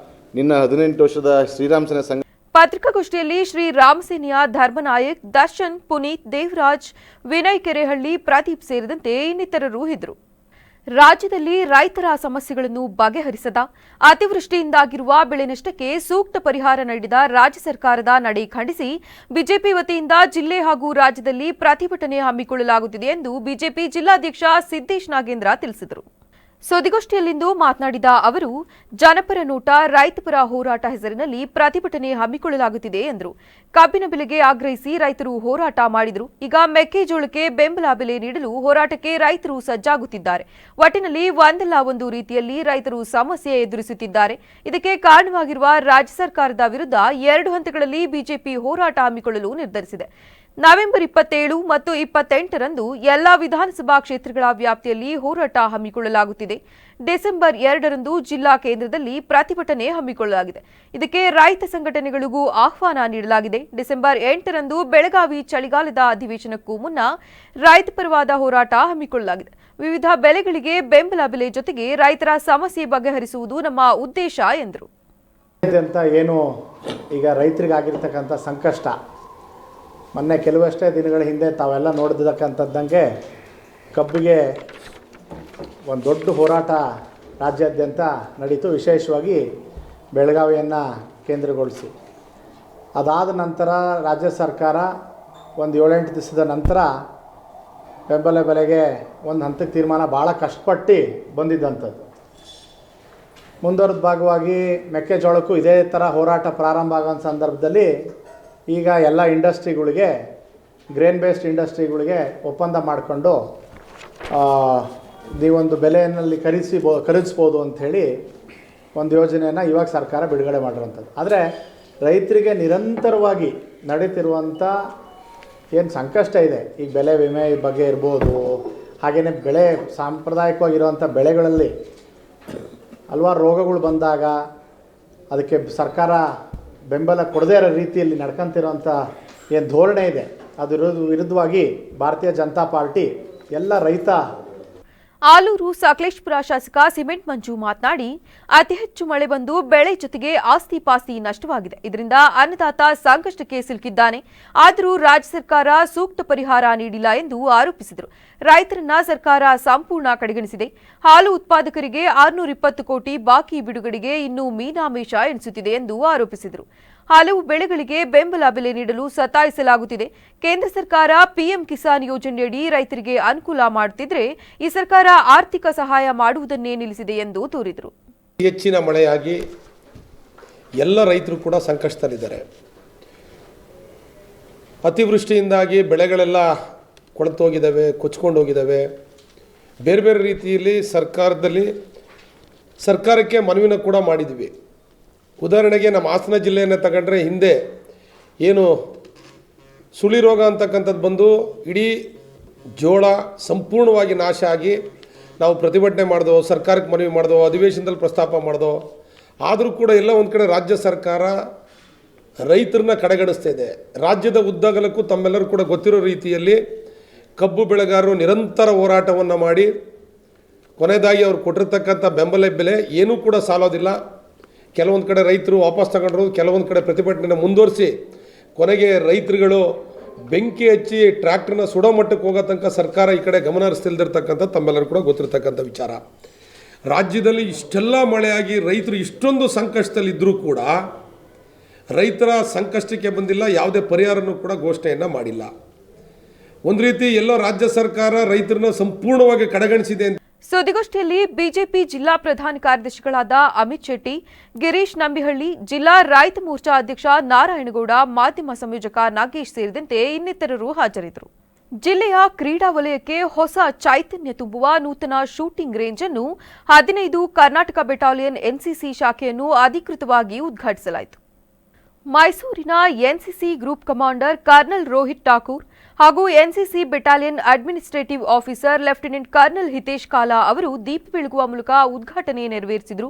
ನಿನ್ನ 18 ವರ್ಷದ ಶ್ರೀರಾಮ್ ಸೇನೆ ಸಂಘ. ಪತ್ರಿಕಾಗೋಷ್ಠಿಯಲ್ಲಿ ಶ್ರೀ ರಾಮಸೇನೆಯ ಧರ್ಮನಾಯಕ್, ದರ್ಶನ್, ಪುನೀತ್, ದೇವರಾಜ್, ವಿನಯ್ ಕೆರೆಹಳ್ಳಿ, ಪ್ರದೀಪ್ ಸೇರಿದಂತೆ ಇನ್ನಿತರರು ಇದ್ದರು. ರಾಜ್ಯದಲ್ಲಿ ರೈತರ ಸಮಸ್ಯೆಗಳನ್ನು ಬಗೆಹರಿಸದ, ಅತಿವೃಷ್ಟಿಯಿಂದಾಗಿರುವ ಬೆಳೆ ನಷ್ಟಕ್ಕೆ ಸೂಕ್ತ ಪರಿಹಾರ ನೀಡಿದ ರಾಜ್ಯ ಸರ್ಕಾರದ ನಡೆ ಖಂಡಿಸಿ ಬಿಜೆಪಿ ವತಿಯಿಂದ ಜಿಲ್ಲೆ ಹಾಗೂ ರಾಜ್ಯದಲ್ಲಿ ಪ್ರತಿಭಟನೆ ಹಮ್ಮಿಕೊಳ್ಳಲಾಗುತ್ತಿದೆ ಎಂದು ಬಿಜೆಪಿ ಜಿಲ್ಲಾಧ್ಯಕ್ಷ ಸಿದ್ದೇಶ್ ನಾಗೇಂದ್ರ ತಿಳಿಸಿದರು. ಸುದ್ದಿಗೋಷ್ಠಿಯಲ್ಲಿಂದು ಮಾತನಾಡಿದ ಅವರು, ಜನಪರ ನೋಟ ರೈತಪರ ಹೋರಾಟ ಹೆಸರಿನಲ್ಲಿ ಪ್ರತಿಭಟನೆ ಹಮ್ಮಿಕೊಳ್ಳಲಾಗುತ್ತಿದೆ ಎಂದರು. ಕಬ್ಬಿನ ಬೆಲೆಗೆ ಆಗ್ರಹಿಸಿ ರೈತರು ಹೋರಾಟ ಮಾಡಿದರು. ಈಗ ಮೆಕ್ಕೆಜೋಳಕ್ಕೆ ಬೆಂಬಲ ಬೆಲೆ ನೀಡಲು ಹೋರಾಟಕ್ಕೆ ರೈತರು ಸಜ್ಜಾಗುತ್ತಿದ್ದಾರೆ. ಒಟ್ಟಿನಲ್ಲಿ ಒಂದಲ್ಲ ಒಂದು ರೀತಿಯಲ್ಲಿ ರೈತರು ಸಮಸ್ಯೆ ಎದುರಿಸುತ್ತಿದ್ದಾರೆ. ಇದಕ್ಕೆ ಕಾರಣವಾಗಿರುವ ರಾಜ್ಯ ಸರ್ಕಾರದ ವಿರುದ್ಧ 2 ಹಂತಗಳಲ್ಲಿ ಬಿಜೆಪಿ ಹೋರಾಟ ಹಮ್ಮಿಕೊಳ್ಳಲು ನಿರ್ಧರಿಸಿದೆ. ನವೆಂಬರ್ 27 ಮತ್ತು 28ರಂದು ಎಲ್ಲಾ ವಿಧಾನಸಭಾ ಕ್ಷೇತ್ರಗಳ ವ್ಯಾಪ್ತಿಯಲ್ಲಿ ಹೋರಾಟ ಹಮ್ಮಿಕೊಳ್ಳಲಾಗುತ್ತಿದೆ. ಡಿಸೆಂಬರ್ 2ರಂದು ಜಿಲ್ಲಾ ಕೇಂದ್ರದಲ್ಲಿ ಪ್ರತಿಭಟನೆ ಹಮ್ಮಿಕೊಳ್ಳಲಾಗಿದೆ. ಇದಕ್ಕೆ ರೈತ ಸಂಘಟನೆಗಳಿಗೂ ಆಹ್ವಾನ ನೀಡಲಾಗಿದೆ. ಡಿಸೆಂಬರ್ 8ರಂದು ಬೆಳಗಾವಿ ಚಳಿಗಾಲದ ಅಧಿವೇಶನಕ್ಕೂ ಮುನ್ನ ರೈತ ಪರವಾದ ಹೋರಾಟ ಹಮ್ಮಿಕೊಳ್ಳಲಾಗಿದೆ. ವಿವಿಧ ಬೆಳೆಗಳಿಗೆ ಬೆಂಬಲ ಬೆಲೆ ಜೊತೆಗೆ ರೈತರ ಸಮಸ್ಯೆ ಬಗೆಹರಿಸುವುದು ನಮ್ಮ ಉದ್ದೇಶ ಎಂದರು. ಏನು ಈಗ ರೈತರಿಗಾಗಿರ್ತಕ್ಕಂಥ ಸಂಕಷ್ಟ ಮೊನ್ನೆ ಕೆಲವಷ್ಟೇ ದಿನಗಳ ಹಿಂದೆ ತಾವೆಲ್ಲ ನೋಡಿರ್ತಕ್ಕಂಥದ್ದಂಗೆ ಕಬ್ಬಿಗೆ ಒಂದು ದೊಡ್ಡ ಹೋರಾಟ ರಾಜ್ಯಾದ್ಯಂತ ನಡೀತು, ವಿಶೇಷವಾಗಿ ಬೆಳಗಾವಿಯನ್ನು ಕೇಂದ್ರಗೊಳಿಸಿ. ಅದಾದ ನಂತರ ರಾಜ್ಯ ಸರ್ಕಾರ ಒಂದು 7-8 ದಿವಸದ ನಂತರ ಬೆಂಬಲ ಬೆಲೆಗೆ ಒಂದು ಹಂತಕ್ಕೆ ತೀರ್ಮಾನ ಭಾಳ ಕಷ್ಟಪಟ್ಟು ಬಂದಿದ್ದಂಥದ್ದು. ಮುಂದುವರೆದ ಭಾಗವಾಗಿ ಮೆಕ್ಕೆಜೋಳಕ್ಕೂ ಇದೇ ಥರ ಹೋರಾಟ ಪ್ರಾರಂಭ ಆಗೋ ಸಂದರ್ಭದಲ್ಲಿ ಈಗ ಎಲ್ಲ ಇಂಡಸ್ಟ್ರಿಗಳಿಗೆ, ಗ್ರೇನ್ ಬೇಸ್ಡ್ ಇಂಡಸ್ಟ್ರಿಗಳಿಗೆ ಒಪ್ಪಂದ ಮಾಡಿಕೊಂಡು ನೀವೊಂದು ಬೆಲೆಯಲ್ಲಿ ಖರೀದಿಸ್ಬೋದು ಅಂಥೇಳಿ ಒಂದು ಯೋಜನೆಯನ್ನು ಇವಾಗ ಸರ್ಕಾರ ಬಿಡುಗಡೆ ಮಾಡಿರೋಂಥದ್ದು. ಆದರೆ ರೈತರಿಗೆ ನಿರಂತರವಾಗಿ ನಡೀತಿರುವಂಥ ಏನು ಸಂಕಷ್ಟ ಇದೆ, ಈಗ ಬೆಳೆ ವಿಮೆ ಬಗ್ಗೆ ಇರ್ಬೋದು, ಹಾಗೆಯೇ ಬೆಳೆ ಸಾಂಪ್ರದಾಯಿಕವಾಗಿರುವಂಥ ಬೆಳೆಗಳಲ್ಲಿ ಹಲವಾರು ರೋಗಗಳು ಬಂದಾಗ ಅದಕ್ಕೆ ಸರ್ಕಾರ ಬೆಂಬಲ ಕೊಡದೇ ಇರೋ ರೀತಿಯಲ್ಲಿ ನಡ್ಕೊಂತಿರೋಂಥ ಏನು ಧೋರಣೆ ಇದೆ, ಅದರ ವಿರುದ್ಧವಾಗಿ ಭಾರತೀಯ ಜನತಾ ಪಾರ್ಟಿ ಎಲ್ಲ ರೈತ. ಆಲೂರು ಸಕಲೇಶಪುರ ಶಾಸಕ ಸಿಮೆಂಟ್ ಮಂಜು ಮಾತನಾಡಿ, ಅತಿ ಹೆಚ್ಚು ಮಳೆ ಬಂದು ಬೆಳೆ ಜೊತೆಗೆ ಆಸ್ತಿ ಪಾಸ್ತಿ ನಷ್ಟವಾಗಿದೆ. ಇದರಿಂದ ಅನ್ನದಾತ ಸಂಕಷ್ಟಕ್ಕೆ ಸಿಲುಕಿದ್ದಾನೆ. ಆದರೂ ರಾಜ್ಯ ಸರ್ಕಾರ ಸೂಕ್ತ ಪರಿಹಾರ ನೀಡಿಲ್ಲ ಎಂದು ಆರೋಪಿಸಿದರು. ರೈತರನ್ನ ಸರ್ಕಾರ ಸಂಪೂರ್ಣ ಕಡೆಗಣಿಸಿದೆ. ಹಾಲು ಉತ್ಪಾದಕರಿಗೆ 620 ಕೋಟಿ ಬಾಕಿ ಬಿಡುಗಡೆಗೆ ಇನ್ನೂ ಮೀನಾಮೇಷ ಎಣಿಸುತ್ತಿದೆ ಎಂದು ಆರೋಪಿಸಿದರು. ಹಲವು ಬೆಳೆಗಳಿಗೆ ಬೆಂಬಲ ಬೆಲೆ ನೀಡಲು ಸತಾಯಿಸಲಾಗುತ್ತಿದೆ. ಕೇಂದ್ರ ಸರ್ಕಾರ ಪಿಎಂ ಕಿಸಾನ್ ಯೋಜನೆಯಡಿ ರೈತರಿಗೆ ಅನುಕೂಲ ಮಾಡುತ್ತಿದ್ದರೆ ಈ ಸರ್ಕಾರ ಆರ್ಥಿಕ ಸಹಾಯ ಮಾಡುವುದನ್ನೇ ನಿಲ್ಲಿಸಿದೆ ಎಂದು ದೂರಿದರು. ಹೆಚ್ಚಿನ ಮಳೆಯಾಗಿ ಎಲ್ಲ ರೈತರು ಕೂಡ ಸಂಕಷ್ಟದಲ್ಲಿದ್ದಾರೆ. ಅತಿವೃಷ್ಟಿಯಿಂದಾಗಿ ಬೆಳೆಗಳೆಲ್ಲ ಕೊಳೆತೋಗಿದ್ದಾವೆ, ಕೊಚ್ಕೊಂಡು ಹೋಗಿದ್ದಾವೆ. ಬೇರೆ ಬೇರೆ ರೀತಿಯಲ್ಲಿ ಸರ್ಕಾರಕ್ಕೆ ಮನವಿನ ಕೂಡ ಮಾಡಿದ್ವಿ. ಉದಾಹರಣೆಗೆ ನಮ್ಮ ಹಾಸನ ಜಿಲ್ಲೆಯನ್ನು ತಗೊಂಡ್ರೆ ಹಿಂದೆ ಏನು ಸುಳಿ ರೋಗ ಅಂತಕ್ಕಂಥದ್ದು ಬಂದು ಇಡೀ ಜೋಳ ಸಂಪೂರ್ಣವಾಗಿ ನಾಶ ಆಗಿ ನಾವು ಪ್ರತಿಭಟನೆ ಮಾಡಿದೋ, ಸರ್ಕಾರಕ್ಕೆ ಮನವಿ ಮಾಡಿದೋ, ಅಧಿವೇಶನದಲ್ಲಿ ಪ್ರಸ್ತಾಪ ಮಾಡಿದೋ. ಆದರೂ ಕೂಡ ಎಲ್ಲ ಒಂದು ಕಡೆ ರಾಜ್ಯ ಸರ್ಕಾರ ರೈತರನ್ನ ಕಡೆಗಣಿಸ್ತಾ ಇದೆ. ರಾಜ್ಯದ ಉದ್ದಗಲಕ್ಕೂ ತಮ್ಮೆಲ್ಲರೂ ಕೂಡ ಗೊತ್ತಿರೋ ರೀತಿಯಲ್ಲಿ ಕಬ್ಬು ಬೆಳೆಗಾರರು ನಿರಂತರ ಹೋರಾಟವನ್ನು ಮಾಡಿ ಕೊನೆಯದಾಗಿ ಅವರು ಕೊಟ್ಟಿರ್ತಕ್ಕಂಥ ಬೆಂಬಲ ಬೆಲೆ ಏನೂ ಕೂಡ ಸಾಲೋದಿಲ್ಲ. ಕೆಲವೊಂದು ಕಡೆ ರೈತರು ವಾಪಸ್ ತಗೊಂಡ್ರು, ಕೆಲವೊಂದು ಕಡೆ ಪ್ರತಿಭಟನೆ ಮುಂದುವರಿಸಿ ಕೊನೆಗೆ ರೈತರುಗಳು ಬೆಂಕಿ ಹಚ್ಚಿ ಟ್ರ್ಯಾಕ್ಟರ್ನ ಸುಡೋ ಮಟ್ಟಕ್ಕೆ ಹೋಗೋ ತನಕ ಸರ್ಕಾರ ಈ ಕಡೆ ಗಮನ ಹರಿಸ್ತಿಲ್ದಿರ್ತಕ್ಕಂಥ ತಮ್ಮೆಲ್ಲರೂ ಕೂಡ ಗೊತ್ತಿರತಕ್ಕಂಥ ವಿಚಾರ. ರಾಜ್ಯದಲ್ಲಿ ಇಷ್ಟೆಲ್ಲ ಮಳೆಯಾಗಿ ರೈತರು ಇಷ್ಟೊಂದು ಸಂಕಷ್ಟದಲ್ಲಿದ್ದರೂ ಕೂಡ ರೈತರ ಸಂಕಷ್ಟಕ್ಕೆ ಬಂದಿಲ್ಲ, ಯಾವುದೇ ಪರಿಹಾರನೂ ಕೂಡ ಘೋಷಣೆಯನ್ನು ಮಾಡಿಲ್ಲ. ಒಂದು ರೀತಿ ಎಲ್ಲೋ ರಾಜ್ಯ ಸರ್ಕಾರ ರೈತರನ್ನ ಸಂಪೂರ್ಣವಾಗಿ ಕಡೆಗಣಿಸಿದೆ. ಸುದ್ದಿಗೋಷ್ಠಿಯಲ್ಲಿ ಬಿಜೆಪಿ ಜಿಲ್ಲಾ ಪ್ರಧಾನ ಕಾರ್ಯದರ್ಶಿಗಳಾದ ಅಮಿತ್ ಶೆಟ್ಟಿ, ಗಿರೀಶ್ ನಂಬಿಹಳ್ಳಿ, ಜಿಲ್ಲಾ ರೈತ ಮೋರ್ಚಾ ಅಧ್ಯಕ್ಷ ನಾರಾಯಣಗೌಡ, ಮಾಧ್ಯಮ ಸಂಯೋಜಕ ನಾಗೇಶ್ ಸೇರಿದಂತೆ ಇನ್ನಿತರರು ಹಾಜರಿದ್ದರು. ಜಿಲ್ಲೆಯ ಕ್ರೀಡಾ ವಲಯಕ್ಕೆ ಹೊಸ ಚೈತನ್ಯ ತುಂಬುವ ನೂತನ ಶೂಟಿಂಗ್ ರೇಂಜ್ ಅನ್ನು 15 ಕರ್ನಾಟಕ ಬೆಟಾಲಿಯನ್ ಎನ್ಸಿಸಿ ಶಾಖೆಯನ್ನು ಅಧಿಕೃತವಾಗಿ ಉದ್ಘಾಟಿಸಲಾಯಿತು. ಮೈಸೂರಿನ NCC group commander colonel Rohit Thakur ಹಾಗೂ NCC battalion administrative officer lieutenant colonel Hitesh Kala ಅವರು ದೀಪ ಬೆಳಗುವ ಮೂಲಕ ಉದ್ಘಾಟನೆ ನೆರವೇರಿಸಿದರು.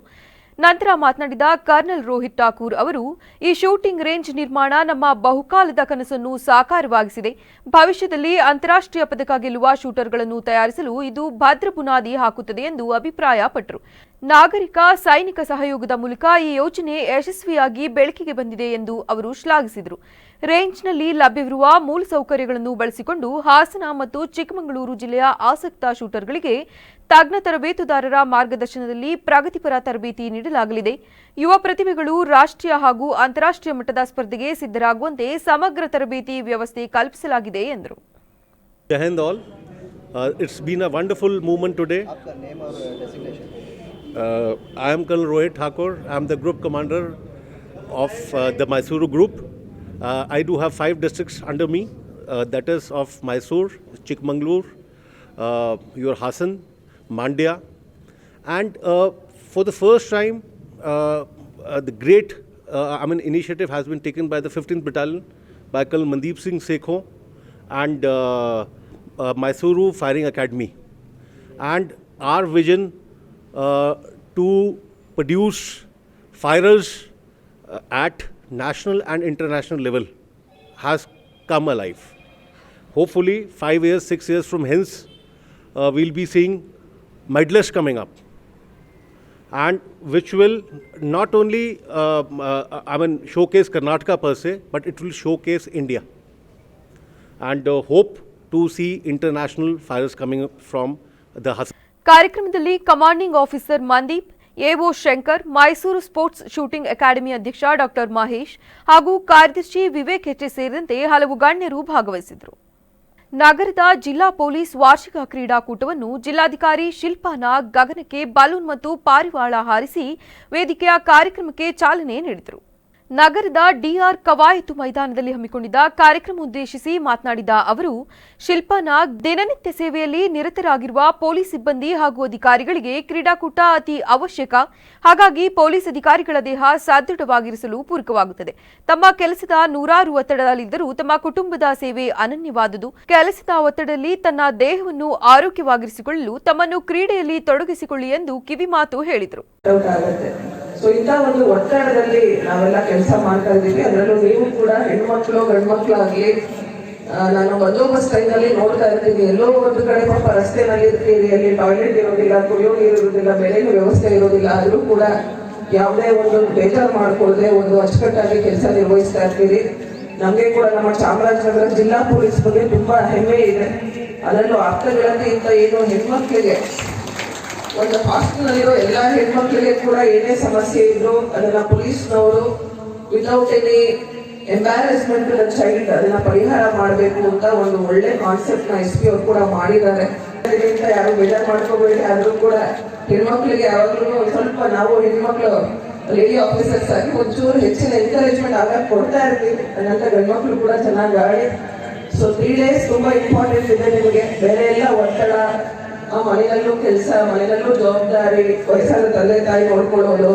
ನಂತರ ಮಾತನಾಡಿದ ಕರ್ನಲ್ ರೋಹಿತ್ ಠಾಕೂರ್ ಅವರು, ಈ ಶೂಟಿಂಗ್ ರೇಂಜ್ ನಿರ್ಮಾಣ ನಮ್ಮ ಬಹುಕಾಲದ ಕನಸನ್ನು ಸಾಕಾರವಾಗಿಸಿದೆ. ಭವಿಷ್ಯದಲ್ಲಿ ಅಂತಾರಾಷ್ಟ್ರೀಯ ಪದಕ ಗೆಲ್ಲುವ ಶೂಟರ್ಗಳನ್ನು ತಯಾರಿಸಲು ಇದು ಭದ್ರ ಬುನಾದಿ ಹಾಕುತ್ತದೆ ಎಂದು ಅಭಿಪ್ರಾಯಪಟ್ಟರು. ನಾಗರಿಕ ಸೈನಿಕ ಸಹಯೋಗದ ಮೂಲಕ ಈ ಯೋಜನೆ ಯಶಸ್ವಿಯಾಗಿ ಬೆಳಕಿಗೆ ಬಂದಿದೆ ಎಂದು ಅವರು ಶ್ಲಾಘಿಸಿದರು. ರೇಂಜ್ನಲ್ಲಿ ಲಭ್ಯವಿರುವ ಮೂಲಸೌಕರ್ಯಗಳನ್ನು ಬಳಸಿಕೊಂಡು ಹಾಸನ ಮತ್ತು ಚಿಕ್ಕಮಗಳೂರು ಜಿಲ್ಲೆಯ ಆಸಕ್ತ ಶೂಟರ್ಗಳಿಗೆ ತಜ್ಞ ತರಬೇತುದಾರರ ಮಾರ್ಗದರ್ಶನದಲ್ಲಿ ಪ್ರಗತಿಪರ ತರಬೇತಿ ನೀಡಲಾಗಲಿದೆ. ಯುವ ಪ್ರತಿಭೆಗಳು ರಾಷ್ಟ್ರೀಯ ಹಾಗೂ ಅಂತಾರಾಷ್ಟ್ರೀಯ ಮಟ್ಟದ ಸ್ಪರ್ಧೆಗೆ ಸಿದ್ಧರಾಗುವಂತೆ ಸಮಗ್ರ ತರಬೇತಿ ವ್ಯವಸ್ಥೆ ಕಲ್ಪಿಸಲಾಗಿದೆ ಎಂದರು. Jai Hind all. It's been a wonderful movement today. I am Colonel Rohit Thakur. I am the group commander of the Mysuru group. I do have 5 districts under me. That is of Mysore, Chikmagalur, your Hassan, Mandya, and for the first time, the great initiative has been taken by the 15th Battalion by Colonel Mandeep Singh Sekho and Mysuru Firing Academy, and our vision to produce firers at national and international level has come alive. Hopefully 5 years, 6 years from hence, we'll be seeing medalists coming up, and which will not only showcase Karnataka per se, but it will showcase India, and hope to see international firers coming up from the Hassan. ಕಾರ್ಯಕ್ರಮದಲ್ಲಿ commanding officer Mandeep, AO Shankar, Mysuru sports shooting academy ಅಧ್ಯಕ್ಷ ಡಾಕ್ಟರ್ ಮಹೇಶ್ ಹಾಗೂ ಕಾರ್ಯದರ್ಶಿ ವಿವೇಕ್ ಹೆಚ್ಎ ಸೇರಿದಂತೆ ಹಲವು ಗಣ್ಯರು ಭಾಗವಹಿಸಿದರು. ನಗರದ ಜಿಲ್ಲಾ ಪೊಲೀಸ್ ವಾರ್ಷಿಕ ಕ್ರೀಡಾಕೂಟವನ್ನು ಜಿಲ್ಲಾಧಿಕಾರಿ ಶಿಲ್ಪಾ ನಾಗ್ ಗಗನಕ್ಕೆ ಬಲೂನ್ ಮತ್ತು ಪಾರಿವಾಳ ಹಾರಿಸಿ ವೇದಿಕೆಯ ಕಾರ್ಯಕ್ರಮಕ್ಕೆ ಚಾಲನೆ ನೀಡಿದರು. ನಗರದ ಡಿಆರ್ ಕವಾಯತು ಮೈದಾನದಲ್ಲಿ ಹಮ್ಮಿಕೊಂಡಿದ್ದ ಕಾರ್ಯಕ್ರಮ ಉದ್ದೇಶಿಸಿ ಮಾತನಾಡಿದ ಅವರು, ಶಿಲ್ಪಾ ನಾಗ್ ದಿನನಿತ್ಯ ಸೇವೆಯಲ್ಲಿ ನಿರತರಾಗಿರುವ ಪೊಲೀಸ್ ಸಿಬ್ಬಂದಿ ಹಾಗೂ ಅಧಿಕಾರಿಗಳಿಗೆ ಕ್ರೀಡಾಕೂಟ ಅತಿ ಅವಶ್ಯಕ. ಹಾಗಾಗಿ ಪೊಲೀಸ್ ಅಧಿಕಾರಿಗಳ ದೇಹ ಸದೃಢವಾಗಿರಿಸಲು ಪೂರಕವಾಗುತ್ತದೆ. ತಮ್ಮ ಕೆಲಸದ ನೂರಾರು ಒತ್ತಡದಲ್ಲಿದ್ದರೂ ತಮ್ಮ ಕುಟುಂಬದ ಸೇವೆ ಅನನ್ಯವಾದುದು. ಕೆಲಸದ ಒತ್ತಡದಲ್ಲಿ ತನ್ನ ದೇಹವನ್ನು ಆರೋಗ್ಯವಾಗಿರಿಸಿಕೊಳ್ಳಲು ತಮ್ಮನ್ನು ಕ್ರೀಡೆಯಲ್ಲಿ ತೊಡಗಿಸಿಕೊಳ್ಳಿ ಎಂದು ಕಿವಿಮಾತು ಹೇಳಿದರು. ಸೊ ಇಂಥ ಒಂದು ಒತ್ತಡದಲ್ಲಿ ನಾವೆಲ್ಲ ಕೆಲಸ ಮಾಡ್ತಾ ಇದ್ದೀವಿ. ಅದರಲ್ಲೂ ನೀವು ಕೂಡ ಹೆಣ್ಮಕ್ಳು ಗಂಡ್ಮಕ್ಳು ಆಗಲಿ, ನಾನು ಬಂದೋಬಸ್ತ್ ಟೈಮ್ನಲ್ಲಿ ನೋಡ್ತಾ ಇರ್ತೀನಿ, ಎಲ್ಲೋ ಒಂದು ಕಡೆ ಪಾಪ ರಸ್ತೆನಲ್ಲಿ ಇರ್ತೀರಿ, ಅಲ್ಲಿ ಟಾಯ್ಲೆಟ್ ಇರೋದಿಲ್ಲ, ಕುಡಿಯೋ ನೀರು ಇರೋದಿಲ್ಲ, ಬೆಲೆಗೂ ವ್ಯವಸ್ಥೆ ಇರೋದಿಲ್ಲ. ಆದರೂ ಕೂಡ ಯಾವುದೇ ಒಂದು ಬೇಜಾರು ಮಾಡ್ಕೊಳ್ಳದೆ ಒಂದು ಅಚ್ಚುಕಟ್ಟಾಗಿ ಕೆಲಸ ನಿರ್ವಹಿಸ್ತಾ ಇರ್ತೀರಿ. ನಮಗೆ ಕೂಡ ನಮ್ಮ ಚಾಮರಾಜನಗರ ಜಿಲ್ಲಾ ಪೊಲೀಸ್ ಬಗ್ಗೆ ತುಂಬಾ ಹೆಮ್ಮೆ ಇದೆ. ಅದರಲ್ಲೂ ಆಪ್ತಗಳಲ್ಲಿ ಇಂಥ ಏನು ಹೆಣ್ಮಕ್ಳಿಗೆ ಒಂದು ಹಾಸ್ಟೆಲ್ನಲ್ಲಿರೋ ಎಲ್ಲ ಹೆಣ್ಮಕ್ಳಿಗೆ ಕೂಡ ಏನೇ ಸಮಸ್ಯೆ ಇದ್ರು ಅದನ್ನ ಪೊಲೀಸ್ನವರು without any embarrassment to the child ಅದನ್ನ ಪರಿಹಾರ ಮಾಡಬೇಕು ಅಂತ ಒಂದು ಒಳ್ಳೆ ಕಾನ್ಸೆಪ್ಟ್ ನ SP ಅವರು ಕೂಡ ಮಾಡಿದ್ದಾರೆ. ಯಾರು ಬೇಜಾರು ಮಾಡ್ಕೋಬೇಡಿ. ಆದ್ರೂ ಕೂಡ ಹೆಣ್ಮಕ್ಳಿಗೆ ಯಾವಾಗ್ಲೂ ಸ್ವಲ್ಪ ನಾವು ಹೆಣ್ಮಕ್ಳು ಲೇಡಿ ಆಫೀಸರ್ಸ್ ಆಗಿ ಒಂಚೂರು ಹೆಚ್ಚಿನ ಎನ್ಕರೇಜ್ಮೆಂಟ್ ಆಗ ಕೊಡ್ತಾ ಇರ್ತೀವಿ. ಅದನ್ನ ಗಂಡ್ಮಕ್ಳು ಕೂಡ ಚೆನ್ನಾಗಿ ಆಡಿ. ಸೊ 3 days ತುಂಬಾ ಇಂಪಾರ್ಟೆಂಟ್ ಇದೆ ನಿಮಗೆ. ಬೇರೆ ಎಲ್ಲ ಒತ್ತಡ, ಮನೆಯಲ್ಲೂ ಕೆಲಸ, ಮನೆಯಲ್ಲೂ ಜವಾಬ್ದಾರಿ, ವಯಸ್ಸಾದ ತಂದೆ ತಾಯಿ ನೋಡ್ಕೊಳ್ಳೋದು,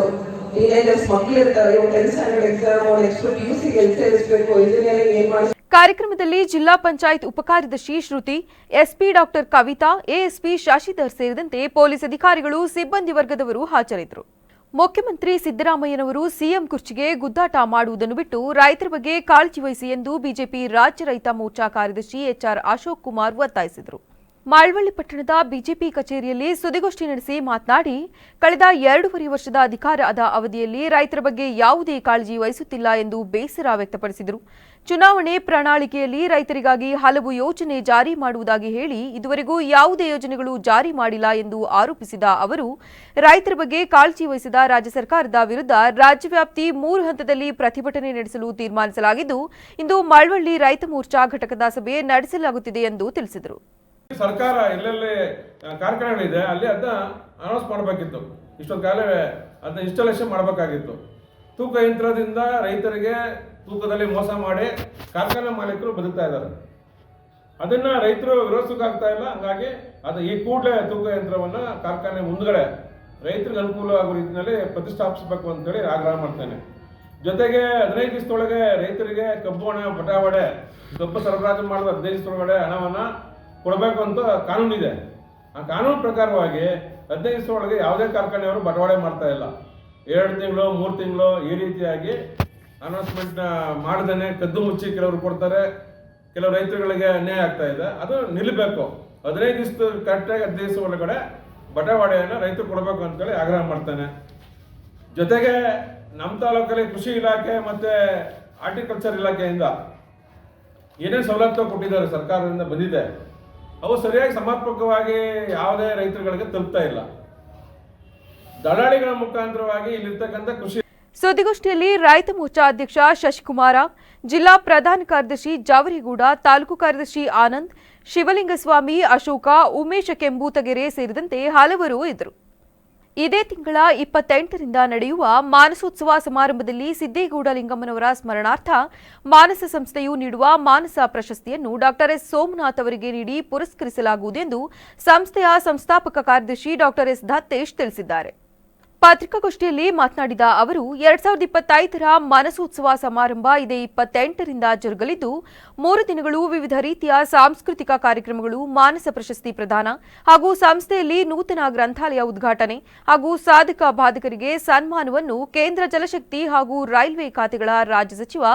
ಟೀನೇಜರ್ಸ್ ಮಕ್ಳು ಇರ್ತಾರೆ, 10th standard exam, next PUC ಎಲ್ಲಿ ಸೇರಿಸಬೇಕು, ಇಂಜಿನಿಯರಿಂಗ್ ಏನ್ ಮಾಡಿ. ಕಾರ್ಯಕ್ರಮದಲ್ಲಿ ಜಿಲ್ಲಾ ಪಂಚಾಯತ್ ಉಪಕಾರ್ಯದರ್ಶಿ Shruti, SP doctor Kavitha, ASP Shashidhar ಸೇರಿದಂತೆ ಪೊಲೀಸ್ ಅಧಿಕಾರಿಗಳು, ಸಿಬ್ಬಂದಿ ವರ್ಗದವರು ಹಾಜರಿದ್ದರು. ಮುಖ್ಯಮಂತ್ರಿ ಸಿದ್ದರಾಮಯ್ಯನವರು ಸಿಎಂ ಕುರ್ಚಿಗೆ ಗುದ್ದಾಟ ಮಾಡುವುದನ್ನು ಬಿಟ್ಟು ರೈತರ ಬಗ್ಗೆ ಕಾಳಜಿ ವಹಿಸಿ ಎಂದು ಬಿಜೆಪಿ ರಾಜ್ಯ ರೈತ ಮೋರ್ಚಾ ಕಾರ್ಯದರ್ಶಿ HR ಅಶೋಕ್ ಕುಮಾರ್ ಒತ್ತಾಯಿಸಿದರು. ಮಳವಳ್ಳಿ ಪಟ್ಟಣದ ಬಿಜೆಪಿ ಕಚೇರಿಯಲ್ಲಿ ಸುದ್ದಿಗೋಷ್ಠಿ ನಡೆಸಿ ಮಾತನಾಡಿ, ಕಳೆದ 2.5 ವರ್ಷದ ಅಧಿಕಾರದ ಅವಧಿಯಲ್ಲಿ ರೈತರ ಬಗ್ಗೆ ಯಾವುದೇ ಕಾಳಜಿ ವಹಿಸುತ್ತಿಲ್ಲ ಎಂದು ಬೇಸರ ವ್ಯಕ್ತಪಡಿಸಿದರು. ಚುನಾವಣೆ ಪ್ರಣಾಳಿಕೆಯಲ್ಲಿ ರೈತರಿಗಾಗಿ ಹಲವು ಯೋಜನೆ ಜಾರಿ ಮಾಡುವುದಾಗಿ ಹೇಳಿ ಇದುವರೆಗೂ ಯಾವುದೇ ಯೋಜನೆಗಳು ಜಾರಿ ಮಾಡಿಲ್ಲ ಎಂದು ಆರೋಪಿಸಿದ ಅವರು, ರೈತರ ಬಗ್ಗೆ ಕಾಳಜಿ ವಹಿಸಿದ ರಾಜ್ಯ ಸರ್ಕಾರದ ವಿರುದ್ಧ ರಾಜ್ಯವ್ಯಾಪ್ತಿ 3 ಹಂತದಲ್ಲಿ ಪ್ರತಿಭಟನೆ ನಡೆಸಲು ತೀರ್ಮಾನಿಸಲಾಗಿದ್ದು, ಇಂದು ಮಳವಳ್ಳಿ ರೈತ ಮೋರ್ಚಾ ಘಟಕದ ಸಭೆ ನಡೆಸಲಾಗುತ್ತಿದೆ ಎಂದು ತಿಳಿಸಿದರು. ಸರ್ಕಾರ ಎಲ್ಲೆಲ್ಲಿ ಕಾರ್ಖಾನೆಗಳಿದೆ ಅಲ್ಲಿ ಅದನ್ನ ಅನೌನ್ಸ್ ಮಾಡಬೇಕಿತ್ತು. ಇಷ್ಟೊಂದು ಕಾಲವೇ ಅದನ್ನ ಇನ್ಸ್ಟಾಲೇಷನ್ ಮಾಡಬೇಕಾಗಿತ್ತು. ತೂಕ ಯಂತ್ರದಿಂದ ರೈತರಿಗೆ ತೂಕದಲ್ಲಿ ಮೋಸ ಮಾಡಿ ಕಾರ್ಖಾನೆ ಮಾಲೀಕರು ಬದುಕ್ತಾ ಇದ್ದಾರೆ. ಅದನ್ನ ರೈತರು ವಿರೋಧಿಸೋಕ್ಕಾಗ್ತಾ ಇಲ್ಲ. ಹಂಗಾಗಿ ಅದು ಈ ಕೂಡಲೇ ತೂಕ ಯಂತ್ರವನ್ನ ಕಾರ್ಖಾನೆ ಮುಂದ್ಗಡೆ ರೈತರಿಗೆ ಅನುಕೂಲ ಆಗೋ ರೀತಿಯಲ್ಲಿ ಪ್ರತಿಷ್ಠಾಪಿಸಬೇಕು ಅಂತೇಳಿ ಆಗ್ರಹ ಮಾಡ್ತೇನೆ. ಜೊತೆಗೆ 15 ದಿವಸದೊಳಗೆ ರೈತರಿಗೆ ಕಬ್ಬು ಹಣ ಬಟಾವಣೆ ಕಬ್ಬು ಸರಬರಾಜು ಮಾಡಿದ 15 ದಿವಸದೊಳಗಡೆ ಹಣವನ್ನು ಕೊಡಬೇಕು ಅಂತ ಕಾನೂನಿದೆ. ಆ ಕಾನೂನು ಪ್ರಕಾರವಾಗಿ 15 ದಿವಸ ಒಳಗೆ ಯಾವುದೇ ಕಾರ್ಖಾನೆಯವರು ಬಟವಾಡೆ ಮಾಡ್ತಾ ಇಲ್ಲ. 2 ತಿಂಗಳು 3 ತಿಂಗಳು ಈ ರೀತಿಯಾಗಿ ಅನೌನ್ಸ್ಮೆಂಟ್ ಮಾಡ್ದೇ ಕದ್ದು ಮುಚ್ಚಿ ಕೆಲವರು ಕೊಡ್ತಾರೆ, ಕೆಲವು ರೈತರುಗಳಿಗೆ ಅನ್ಯಾಯ ಆಗ್ತಾ ಇದೆ. ಅದು ನಿಲ್ಲಬೇಕು. 15 ದಿವಸ ಕರೆಕ್ಟಾಗಿ 15 ದಿವಸ ಒಳಗಡೆ ಬಟವಾಡೆಯನ್ನು ರೈತರು ಕೊಡಬೇಕು ಅಂತೇಳಿ ಆಗ್ರಹ ಮಾಡ್ತಾನೆ. ಜೊತೆಗೆ ನಮ್ಮ ತಾಲೂಕಲ್ಲಿ ಕೃಷಿ ಇಲಾಖೆ ಮತ್ತು ಹಾರ್ಟಿಕಲ್ಚರ್ ಇಲಾಖೆಯಿಂದ ಏನೇನು ಸವಲತ್ತು ಕೊಟ್ಟಿದ್ದಾರೆ ಸರ್ಕಾರದಿಂದ ಬಂದಿದೆ, ಅವು ಸರಿಯಾಗಿ ಸಮರ್ಪಕವಾಗಿ ಯಾವುದೇ ರೈತರುಗಳಿಗೆ ತಲುಪ್ತಾ ಇಲ್ಲ. ದಳ್ಳಾಳಿಗಳ ಮುಖಾಂತರವಾಗಿ ಇಲ್ಲಿರ್ತಕ್ಕಂಥ ಕೃಷಿ. ಸುದ್ದಿಗೋಷ್ಠಿಯಲ್ಲಿ ರೈತ ಮೋರ್ಚಾ ಅಧ್ಯಕ್ಷ ಶಶಿಕುಮಾರ, ಜಿಲ್ಲಾ ಪ್ರಧಾನ ಕಾರ್ಯದರ್ಶಿ ಜಾವರಿಗೌಡ, ತಾಲೂಕು ಕಾರ್ಯದರ್ಶಿ ಆನಂದ್, ಶಿವಲಿಂಗಸ್ವಾಮಿ, ಅಶೋಕ, ಉಮೇಶ ಕೆಂಬೂತಗೆರೆ ಸೇರಿದಂತೆ ಹಲವರು ಇದ್ದರು. ಇದೇ ತಿಂಗಳ 28ರಿಂದ ನಡೆಯುವ ಮಾನಸೋತ್ಸವ ಸಮಾರಂಭದಲ್ಲಿ ಸಿದ್ದೇಗೌಡ ಲಿಂಗಮ್ಮನವರ ಸ್ಮರಣಾರ್ಥ ಮಾನಸ ಸಂಸ್ಥೆಯು ನೀಡುವ ಮಾನಸ ಪ್ರಶಸ್ತಿಯನ್ನು ಡಾ ಎಸ್ ಸೋಮನಾಥ್ ಅವರಿಗೆ ನೀಡಿ ಪುರಸ್ಕರಿಸಲಾಗುವುದು ಎಂದು ಸಂಸ್ಥೆಯ ಸಂಸ್ಥಾಪಕ ಕಾರ್ಯದರ್ಶಿ ಡಾ ಎಸ್ ದತ್ತೇಶ್ ತಿಳಿಸಿದ್ದಾರೆ. ಪತ್ರಿಕಾಗೋಷ್ಠಿಯಲ್ಲಿ ಮಾತನಾಡಿದ ಅವರು 2025ರ ಮಾನಸೋತ್ಸವ ಸಮಾರಂಭ ಇದೇ 28ರಿಂದ ಜರುಗಲಿದ್ದು 3 ದಿನಗಳು ವಿವಿಧ ರೀತಿಯ ಸಾಂಸ್ಕೃತಿಕ ಕಾರ್ಯಕ್ರಮಗಳು, ಮಾನಸ ಪ್ರಶಸ್ತಿ ಪ್ರದಾನ ಹಾಗೂ ಸಂಸ್ಥೆಯಲ್ಲಿ ನೂತನ ಗ್ರಂಥಾಲಯ ಉದ್ಘಾಟನೆ ಹಾಗೂ ಸಾಧಕ ಬಾಧಕರಿಗೆ ಸನ್ಮಾನವನ್ನು ಕೇಂದ್ರ ಜಲಶಕ್ತಿ ಹಾಗೂ ರೈಲ್ವೆ ಖಾತೆಗಳ ರಾಜ್ಯ ಸಚಿವ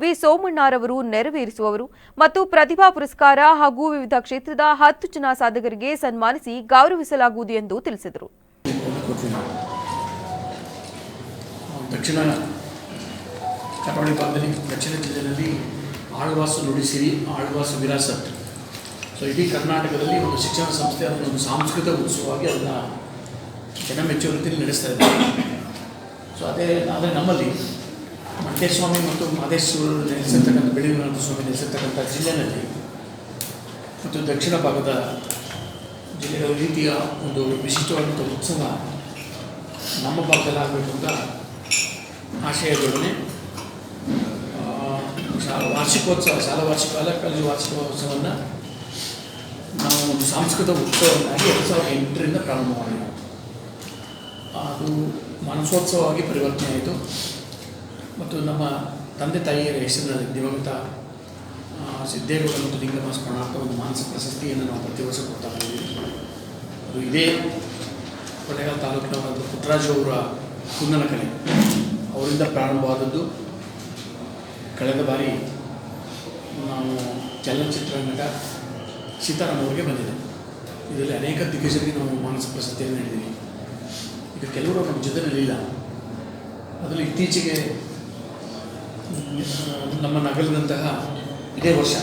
ವಿ ಸೋಮಣ್ಣರವರು ನೆರವೇರಿಸುವವರು ಮತ್ತು ಪ್ರತಿಭಾ ಪುರಸ್ಕಾರ ಹಾಗೂ ವಿವಿಧ ಕ್ಷೇತ್ರದ 10 ಜನ ಸಾಧಕರಿಗೆ ಸನ್ಮಾನಿಸಿ ಗೌರವಿಸಲಾಗುವುದು ಎಂದು ತಿಳಿಸಿದರು. ದಕ್ಷಿಣ ಕರಾವಳಿ ಭಾಗದಲ್ಲಿ ದಕ್ಷಿಣ ಜಿಲ್ಲೆಯಲ್ಲಿ ಆಳ್ವಾಸ ನುಡಿಸಿರಿ, ಆಳ್ವಾಸ ವಿರಾಸತ್, ಸೊ ಇಡೀ ಕರ್ನಾಟಕದಲ್ಲಿ ಒಂದು ಶಿಕ್ಷಣ ಸಂಸ್ಥೆ ಅದನ್ನು ಒಂದು ಸಾಂಸ್ಕೃತಿಕ ಉತ್ಸವವಾಗಿ ಅದನ್ನು ಜನಮೆಚ್ಚುವ ರೀತಿಯಲ್ಲಿ ನಡೆಸ್ತಾ ಇದ್ದಾರೆ. ಸೊ ಆದರೆ ನಮ್ಮಲ್ಲಿ ಮಂಟೇಸ್ವಾಮಿ ಮತ್ತು ಮಾದೇಶ್ವರ ನೆಲೆಸಿರ್ತಕ್ಕಂಥ ಬೆಳಗಿನ ಸ್ವಾಮಿ ನೆಲೆಸಿರ್ತಕ್ಕಂಥ ಜಿಲ್ಲೆಯಲ್ಲಿ ಮತ್ತು ದಕ್ಷಿಣ ಭಾಗದ ಜಿಲ್ಲೆಗಳ ರೀತಿಯ ಒಂದು ವಿಶಿಷ್ಟವಾದಂಥ ಉತ್ಸವ ನಮ್ಮ ಭಾಗದಲ್ಲಿ ಆಗಬೇಕು ಅಂತ ಆಶಯದೊಡನೆ ವಾರ್ಷಿಕೋತ್ಸವ, ಶಾಲಾ ಕಾಲೇಜು ವಾರ್ಷಿಕೋತ್ಸವವನ್ನು ನಾವು ಒಂದು ಸಾಂಸ್ಕೃತಿಕ ಉತ್ಸವವನ್ನಾಗಿ 2008ರಿಂದ ಪ್ರಾರಂಭ ಮಾಡಿದ್ವಿ. ಅದು ಮಾನಸೋತ್ಸವವಾಗಿ ಪರಿವರ್ತನೆ ಆಯಿತು ಮತ್ತು ನಮ್ಮ ತಂದೆ ತಾಯಿಯರ ಹೆಸರಿನಲ್ಲಿ ದಿವಂಗತ ಸಿದ್ದೇಗೌಡ ಮತ್ತು ಲಿಂಗಮ್ಮ ಸ್ಮರಣಾರ್ಥ ಒಂದು ಮಾನಸ ಪ್ರಶಸ್ತಿಯನ್ನು ನಾವು ಪ್ರತಿ ವರ್ಷ ಕೊಡ್ತಾ ಇದ್ದೀವಿ. ಅದು ಇದೇ ಕೊಳ್ಳೇಗಾಲ ತಾಲೂಕಿನ ಪುಟ್ಟರಾಜು ಅವರ ಕುಂದನ ಕಲೆ ಅವರಿಂದ ಪ್ರಾರಂಭವಾದದ್ದು. ಕಳೆದ ಬಾರಿ ನಾವು ಚಲನಚಿತ್ರ ನಟ ಸೀತಾರಾಮ್ ಅವರಿಗೆ ಬಂದಿದೆ. ಇದರಲ್ಲಿ ಅನೇಕ ದಿಗ್ಗಜರಿಗೆ ನಾವು ಮಾನಸ ಪ್ರಶಸ್ತಿಯನ್ನು ನೀಡಿದ್ದೀವಿ. ಈಗ ಕೆಲವರು ನಮ್ಮ ಜೊತೆಯಲ್ಲಿಲ್ಲ. ಅದರಲ್ಲಿ ಇತ್ತೀಚೆಗೆ ನಮ್ಮ ನಗರದಂತಹ ಇದೇ ವರ್ಷ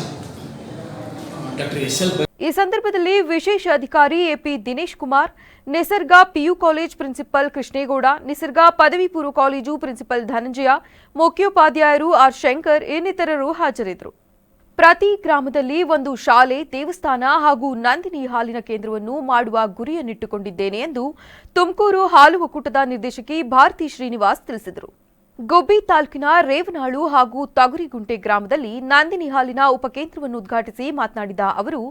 ಡಾಕ್ಟರ್ SL ಈ ಸಂದರ್ಭದಲ್ಲಿ ವಿಶೇಷ ಅಧಿಕಾರಿ ಎಪಿ ದಿನೇಶ್ ಕುಮಾರ್, ನಿಸರ್ಗ PU college principal Krishnegowda, Nisarga ಪದವಿ ಪೂರ್ವ ಕಾಲೇಜು ಪ್ರಿನ್ಸಿಪಲ್ ಧನಂಜಯ, ಮುಖ್ಯೋಪಾಧ್ಯಾಯರು ಆರ್ ಶಂಕರ್ ಇನ್ನಿತರರು ಹಾಜರಿದ್ದರು. ಪ್ರತಿ ಗ್ರಾಮದಲ್ಲಿ ಒಂದು ಶಾಲೆ, ದೇವಸ್ಥಾನ ಹಾಗೂ ನಂದಿನಿ ಹಾಲಿನ ಕೇಂದ್ರವನ್ನು ಮಾಡುವ ಗುರಿಯನ್ನಿಟ್ಟುಕೊಂಡಿದ್ದೇನೆ ಎಂದು ತುಮಕೂರು ಹಾಲು ಒಕ್ಕೂಟದ ನಿರ್ದೇಶಕಿ ಭಾರತಿ ಶ್ರೀನಿವಾಸ್ ತಿಳಿಸಿದರು. ಗುಬ್ಬಿ ತಾಲೂಕಿನ ರೇವನಾಳು ಹಾಗೂ ತಗುರಿಗುಂಟೆ ಗ್ರಾಮದಲ್ಲಿ ನಂದಿನಿ ಹಾಲಿನ ಉಪಕೇಂದ್ರವನ್ನು ಉದ್ಘಾಟಿಸಿ ಮಾತನಾಡಿದ ಅವರು,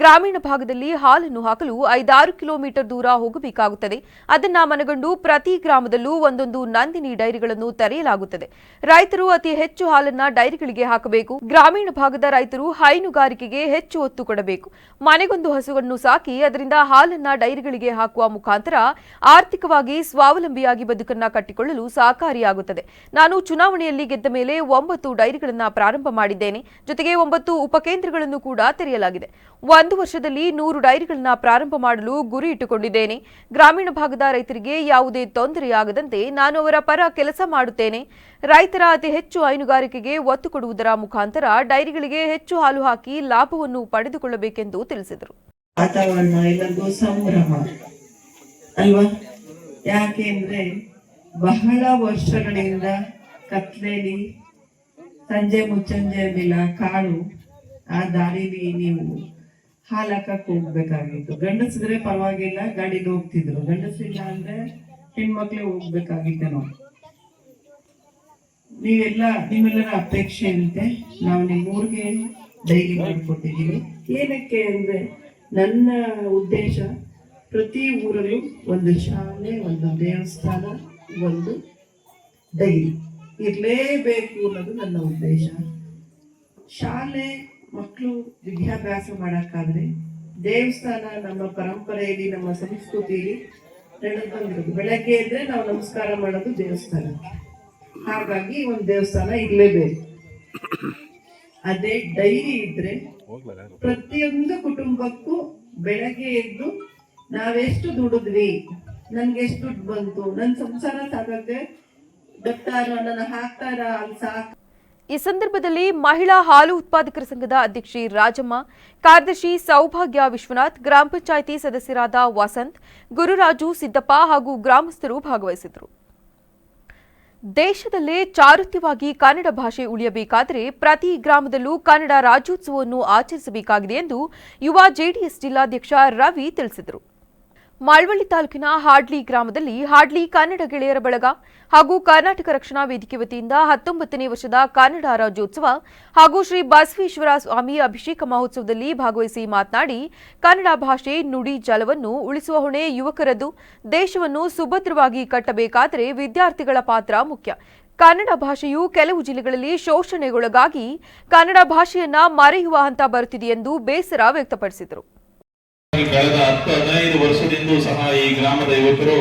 ಗ್ರಾಮೀಣ ಭಾಗದಲ್ಲಿ ಹಾಲನ್ನು ಹಾಕಲು 5-6 ಕಿಲೋಮೀಟರ್ ದೂರ ಹೋಗಬೇಕಾಗುತ್ತದೆ. ಅದನ್ನ ಮನಗಂಡು ಪ್ರತಿ ಗ್ರಾಮದಲ್ಲೂ ಒಂದೊಂದು ನಂದಿನಿ ಡೈರಿಗಳನ್ನು ತೆರೆಯಲಾಗುತ್ತದೆ. ರೈತರು ಅತಿ ಹೆಚ್ಚು ಹಾಲನ್ನ ಡೈರಿಗಳಿಗೆ ಹಾಕಬೇಕು. ಗ್ರಾಮೀಣ ಭಾಗದ ರೈತರು ಹೈನುಗಾರಿಕೆಗೆ ಹೆಚ್ಚು ಒತ್ತು ಕೊಡಬೇಕು. ಮನೆಗೊಂದು ಹಸುವನ್ನು ಸಾಕಿ ಅದರಿಂದ ಹಾಲನ್ನ ಡೈರಿಗಳಿಗೆ ಹಾಕುವ ಮುಖಾಂತರ ಆರ್ಥಿಕವಾಗಿ ಸ್ವಾವಲಂಬಿಯಾಗಿ ಬದುಕನ್ನ ಕಟ್ಟಿಕೊಳ್ಳಲು ಸಹಕಾರಿಯಾಗುತ್ತದೆ. ನಾನು ಚುನಾವಣೆಯಲ್ಲಿ ಗೆದ್ದ ಮೇಲೆ 9 ಡೈರಿಗಳನ್ನು ಪ್ರಾರಂಭ ಮಾಡಿದ್ದೇನೆ. ಜೊತೆಗೆ 9 ಉಪಕೇಂದ್ರಗಳನ್ನು ಕೂಡ ತೆರೆಯಲಾಗಿದೆ. 1 ವರ್ಷದಲ್ಲಿ 100 ಡೈರಿಗಳನ್ನು ಪ್ರಾರಂಭ ಮಾಡಲು ಗುರಿ ಇಟ್ಟುಕೊಂಡಿದ್ದೇನೆ. ಗ್ರಾಮೀಣ ಭಾಗದ ರೈತರಿಗೆ ಯಾವುದೇ ತೊಂದರೆಯಾಗದಂತೆ ನಾನು ಅವರ ಪರ ಕೆಲಸ ಮಾಡುತ್ತೇನೆ. ರೈತರ ಅತಿ ಹೆಚ್ಚು ಹೈನುಗಾರಿಕೆಗೆ ಒತ್ತು ಕೊಡುವುದರ ಮುಖಾಂತರ ಡೈರಿಗಳಿಗೆ ಹೆಚ್ಚು ಹಾಲು ಹಾಕಿ ಲಾಭವನ್ನು ಪಡೆದುಕೊಳ್ಳಬೇಕೆಂದು ತಿಳಿಸಿದರು. ವಾತಾವರಣ ಎಲ್ಲರಿಗೂ ಸಂಭ್ರಮ ಅಲ್ವಾ? ಯಾಕೆಂದ್ರೆ ಬಹಳ ವರ್ಷಗಳಿಂದ ಕತ್ಲೇಲಿ ಸಂಜೆ ಮುಚ್ಚಂಜೆ ಬೆಲ ಕಾಳು ಆ ದಾರಿಲಿ ನೀವು ಹಾಲಕ್ಕಕ್ಕೆ ಹೋಗ್ಬೇಕಾಗಿತ್ತು. ಗಂಡಸಿದ್ರೆ ಪರವಾಗಿಲ್ಲ, ಗಾಡಿಗೆ ಹೋಗ್ತಿದ್ರು. ಗಂಡಸಿಲ್ಲ ಅಂದ್ರೆ ಹೆಣ್ಮಕ್ಳೇ ಹೋಗ್ಬೇಕಾಗಿತ್ತು. ನಿಮ್ಮೆಲ್ಲರ ಅಪೇಕ್ಷೆ ಇರುತ್ತೆ. ನಾವು ನಿಮ್ಮೂರಿಗೆ ಡೈರಿ ಮಾಡಿಕೊಟ್ಟಿದ್ದೀವಿ. ಏನಕ್ಕೆ ಅಂದ್ರೆ ನನ್ನ ಉದ್ದೇಶ ಪ್ರತಿ ಊರಲ್ಲೂ ಒಂದು ಶಾಲೆ, ಒಂದು ದೇವಸ್ಥಾನ, ಒಂದು ಡೈರಿ ಇರಲೇಬೇಕು ಅನ್ನೋದು ನನ್ನ ಉದ್ದೇಶ. ಶಾಲೆ ಮಕ್ಕಳು ವಿದ್ಯಾಭ್ಯಾಸ ಮಾಡೋಕ್ಕಾದ್ರೆ, ದೇವಸ್ಥಾನ ನಮ್ಮ ಪರಂಪರೆಯಲ್ಲಿ, ನಮ್ಮ ಸಂಸ್ಕೃತಿಯಲ್ಲಿ ನಡೆದು ಬಂದಿರೋದು. ಬೆಳಗ್ಗೆ ಎದ್ರೆ ನಾವು ನಮಸ್ಕಾರ ಮಾಡೋದು ದೇವಸ್ಥಾನಕ್ಕೆ, ಹಾಗಾಗಿ ಒಂದು ದೇವಸ್ಥಾನ ಇರ್ಲೇಬೇಕು. ಅದೇ ಡೈರಿ ಇದ್ರೆ ಪ್ರತಿಯೊಂದು ಕುಟುಂಬಕ್ಕೂ ಬೆಳಗ್ಗೆ ಎದ್ದು ನಾವೆಷ್ಟು ದುಡಿದ್ವಿ, ನನ್ಗೆ ಎಷ್ಟು ದುಡ್ಡು ಬಂತು, ನನ್ನ ಸಂಸಾರ ಸಾಕಕ್ಕೆ ಬರ್ತಾರ, ನನ್ನ ಹಾಕ್ತಾರ, ಅಲ್ಲಿ ಸಾಕು. ಈ ಸಂದರ್ಭದಲ್ಲಿ ಮಹಿಳಾ ಹಾಲು ಉತ್ಪಾದಕರ ಸಂಘದ ಅಧ್ಯಕ್ಷೆ ರಾಜಮ್ಮ, ಕಾರ್ಯದರ್ಶಿ ಸೌಭಾಗ್ಯ ವಿಶ್ವನಾಥ್, ಗ್ರಾಮ ಪಂಚಾಯಿತಿ ಸದಸ್ಯರಾದ ವಸಂತ್, ಗುರುರಾಜು, ಸಿದ್ದಪ್ಪ ಹಾಗೂ ಗ್ರಾಮಸ್ಥರು ಭಾಗವಹಿಸಿದರು. ದೇಶದಲ್ಲೇ ಚಾರುತ್ಯವಾಗಿ ಕನ್ನಡ ಭಾಷೆ ಉಳಿಯಬೇಕಾದರೆ ಪ್ರತಿ ಗ್ರಾಮದಲ್ಲೂ ಕನ್ನಡ ರಾಜ್ಯೋತ್ಸವವನ್ನು ಆಚರಿಸಬೇಕಾಗಿದೆ ಎಂದು ಯುವ ಜೆಡಿಎಸ್ ಜಿಲ್ಲಾಧ್ಯಕ್ಷ ರವಿ ತಿಳಿಸಿದರು. ಮಳವಳ್ಳಿ ತಾಲೂಕಿನ ಹಾಡ್ಲಿ ಗ್ರಾಮದಲ್ಲಿ ಹಾಡ್ಲಿ ಕನ್ನಡ ಗೆಳೆಯರ ಬಳಗ ಹಾಗೂ ಕರ್ನಾಟಕ ರಕ್ಷಣಾ ವೇದಿಕೆ ವತಿಯಿಂದ 19ನೇ ವರ್ಷದ ಕನ್ನಡ ರಾಜ್ಯೋತ್ಸವ ಹಾಗೂ ಶ್ರೀ ಬಸವೇಶ್ವರ ಸ್ವಾಮಿ ಅಭಿಷೇಕ ಮಹೋತ್ಸವದಲ್ಲಿ ಭಾಗವಹಿಸಿ ಮಾತನಾಡಿ, ಕನ್ನಡ ಭಾಷೆ ನುಡಿ ಜಲವನ್ನು ಉಳಿಸುವ ಹೊಣೆ ಯುವಕರದ್ದು. ದೇಶವನ್ನು ಸುಭದ್ರವಾಗಿ ಕಟ್ಟಬೇಕಾದರೆ ವಿದ್ಯಾರ್ಥಿಗಳ ಪಾತ್ರ ಮುಖ್ಯ. ಕನ್ನಡ ಭಾಷೆಯು ಕೆಲವು ಜಿಲ್ಲೆಗಳಲ್ಲಿ ಶೋಷಣೆಗೊಳಗಾಗಿ ಕನ್ನಡ ಭಾಷೆಯನ್ನ ಮರೆಯುವ ಹಂತ ಬರುತ್ತಿದೆ ಎಂದು ಬೇಸರ ವ್ಯಕ್ತಪಡಿಸಿದರು. ಕಳೆದ 10-15 ವರ್ಷದಿಂದ ಸಹ ಈ ಗ್ರಾಮದ ಯುವಕರು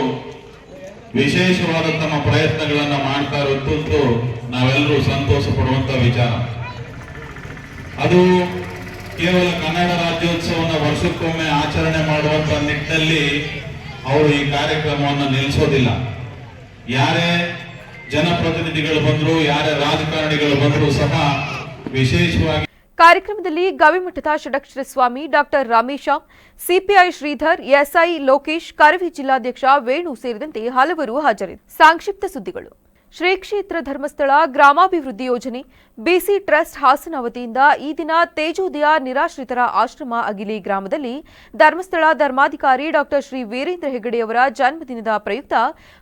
ವಿಶೇಷವಾದ ತಮ್ಮ ಪ್ರಯತ್ನಗಳನ್ನು ಮಾಡ್ತಾ ಇರುವಂತದ್ದು ನಾವೆಲ್ಲರೂ ಸಂತೋಷ ಪಡುವಂತ ವಿಚಾರ. ಅದು ಕೇವಲ ಕನ್ನಡ ರಾಜ್ಯೋತ್ಸವವನ್ನು ವರ್ಷಕ್ಕೊಮ್ಮೆ ಆಚರಣೆ ಮಾಡುವಂತ ನಿಟ್ಟಿನಲ್ಲಿ ಅವರು ಈ ಕಾರ್ಯಕ್ರಮವನ್ನು ನಿಲ್ಲಿಸೋದಿಲ್ಲ. ಯಾರೇ ಜನಪ್ರತಿನಿಧಿಗಳು ಬಂದ್ರು, ಯಾರೇ ರಾಜಕಾರಣಿಗಳು ಬಂದರೂ ಸಹ ವಿಶೇಷವಾಗಿ ಕಾರ್ಯಕ್ರಮದಲ್ಲಿ ಗವಿಮಠದ Shadakshara Swami doctor Ramesha, CPI Shridhar, SI Lokesh, ಕರವಿ ಜಿಲ್ಲಾಧ್ಯಕ್ಷ ವೇಣು ಸೇರಿದಂತೆ ಹಲವರು ಹಾಜರಿದ್ದರು. ಸಂಕ್ಷಿಪ್ತ ಸುದ್ದಿಗಳು. ಶ್ರೀ ಕ್ಷೇತ್ರ ಧರ್ಮಸ್ಥಳ ಗ್ರಾಮಾಭಿವೃದ್ಧಿ ಯೋಜನೆ ಬಿಸಿ ಟ್ರಸ್ಟ್ ಹಾಸನ ವತಿಯಿಂದ ಈ ದಿನ ತೇಜೋದಯ ನಿರಾಶ್ರಿತರ ಆಶ್ರಮ ಅಗಿಲಿ ಗ್ರಾಮದಲ್ಲಿ ಧರ್ಮಸ್ಥಳ ಧರ್ಮಾಧಿಕಾರಿ ಡಾಕ್ಟರ್ ಶ್ರೀ ವೀರೇಂದ್ರ ಹೆಗಡೆಯವರ ಜನ್ಮದಿನದ ಪ್ರಯುಕ್ತ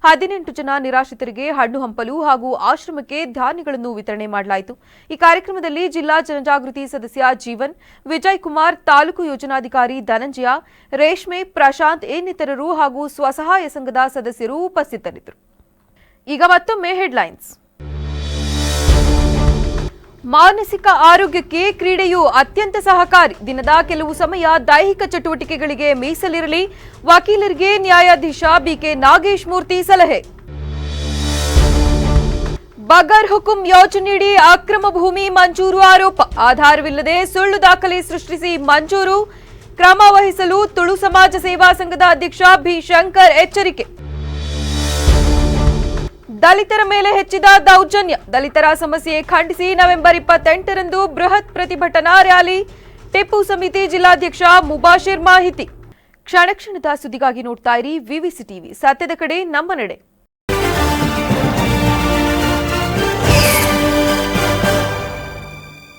18 ಜನ ನಿರಾಶ್ರಿತರಿಗೆ ಹಣ್ಣು ಹಂಪಲು ಹಾಗೂ ಆಶ್ರಮಕ್ಕೆ ಧಾನ್ಯಗಳನ್ನು ವಿತರಣೆ ಮಾಡಲಾಯಿತು. ಈ ಕಾರ್ಯಕ್ರಮದಲ್ಲಿ ಜಿಲ್ಲಾ ಜನಜಾಗೃತಿ ಸದಸ್ಯ ಜೀವನ್, ವಿಜಯ್ ಕುಮಾರ್, ತಾಲೂಕು ಯೋಜನಾಧಿಕಾರಿ ಧನಂಜಯ, ರೇಷ್ಮೆ, ಪ್ರಶಾಂತ್ ಇನ್ನಿತರರು ಹಾಗೂ ಸ್ವಸಹಾಯ ಸಂಘದ ಸದಸ್ಯರು ಉಪಸ್ಥಿತರಿದ್ದರು. ಈಗ ಮತ್ತೊಮ್ಮೆ ಹೆಡ್ಲೈನ್ಸ್. ಮಾನಸಿಕ ಆರೋಗ್ಯಕ್ಕೆ ಕ್ರೀಡೆಯು ಅತ್ಯಂತ ಸಹಕಾರಿ. ದಿನದ ಕೆಲವು ಸಮಯ ದೈಹಿಕ ಚಟುವಟಿಕೆಗಳಿಗೆ ಮೀಸಲಿರಲಿ. ವಕೀಲರಿಗೆ ನ್ಯಾಯಾಧೀಶ ಬಿಕೆ ನಾಗೇಶ್ ಮೂರ್ತಿ ಸಲಹೆ. ಬಗರ್ ಹುಕುಂ ಯೋಜನೆಯಡಿ ಅಕ್ರಮ ಭೂಮಿ ಮಂಜೂರು ಆರೋಪ. ಆಧಾರವಿಲ್ಲದೆ ಸುಳ್ಳು ದಾಖಲೆ ಸೃಷ್ಟಿಸಿ ಮಂಜೂರು. ಕ್ರಮ ವಹಿಸಲು ತುಳು ಸಮಾಜ ಸೇವಾ ಸಂಘದ ಅಧ್ಯಕ್ಷ ಬಿ ಶಂಕರ್ ಎಚ್ಚರಿಕೆ. ದಲಿತರ ಮೇಲೆ ಹೆಚ್ಚಿದ ದೌರ್ಜನ್ಯ. ದಲಿತರ ಸಮಸ್ಯೆ ಖಂಡಿಸಿ ನವೆಂಬರ್ 28ರಂದು ಬೃಹತ್ ಪ್ರತಿಭಟನಾ ರ್ಯಾಲಿ. ಟಿಪ್ಪು ಸಮಿತಿ ಜಿಲ್ಲಾಧ್ಯಕ್ಷ ಮುಬಾಶಿರ್ ಮಾಹಿತಿ. ಕ್ಷಣ ಕ್ಷಣದ ಸುದ್ದಿಗಾಗಿ ನೋಡ್ತಾ ಇರಿ ವಿವಿಸಿ ಟಿವಿ. ಸತ್ಯದ ಕಡೆ ನಮ್ಮ ನಡೆ.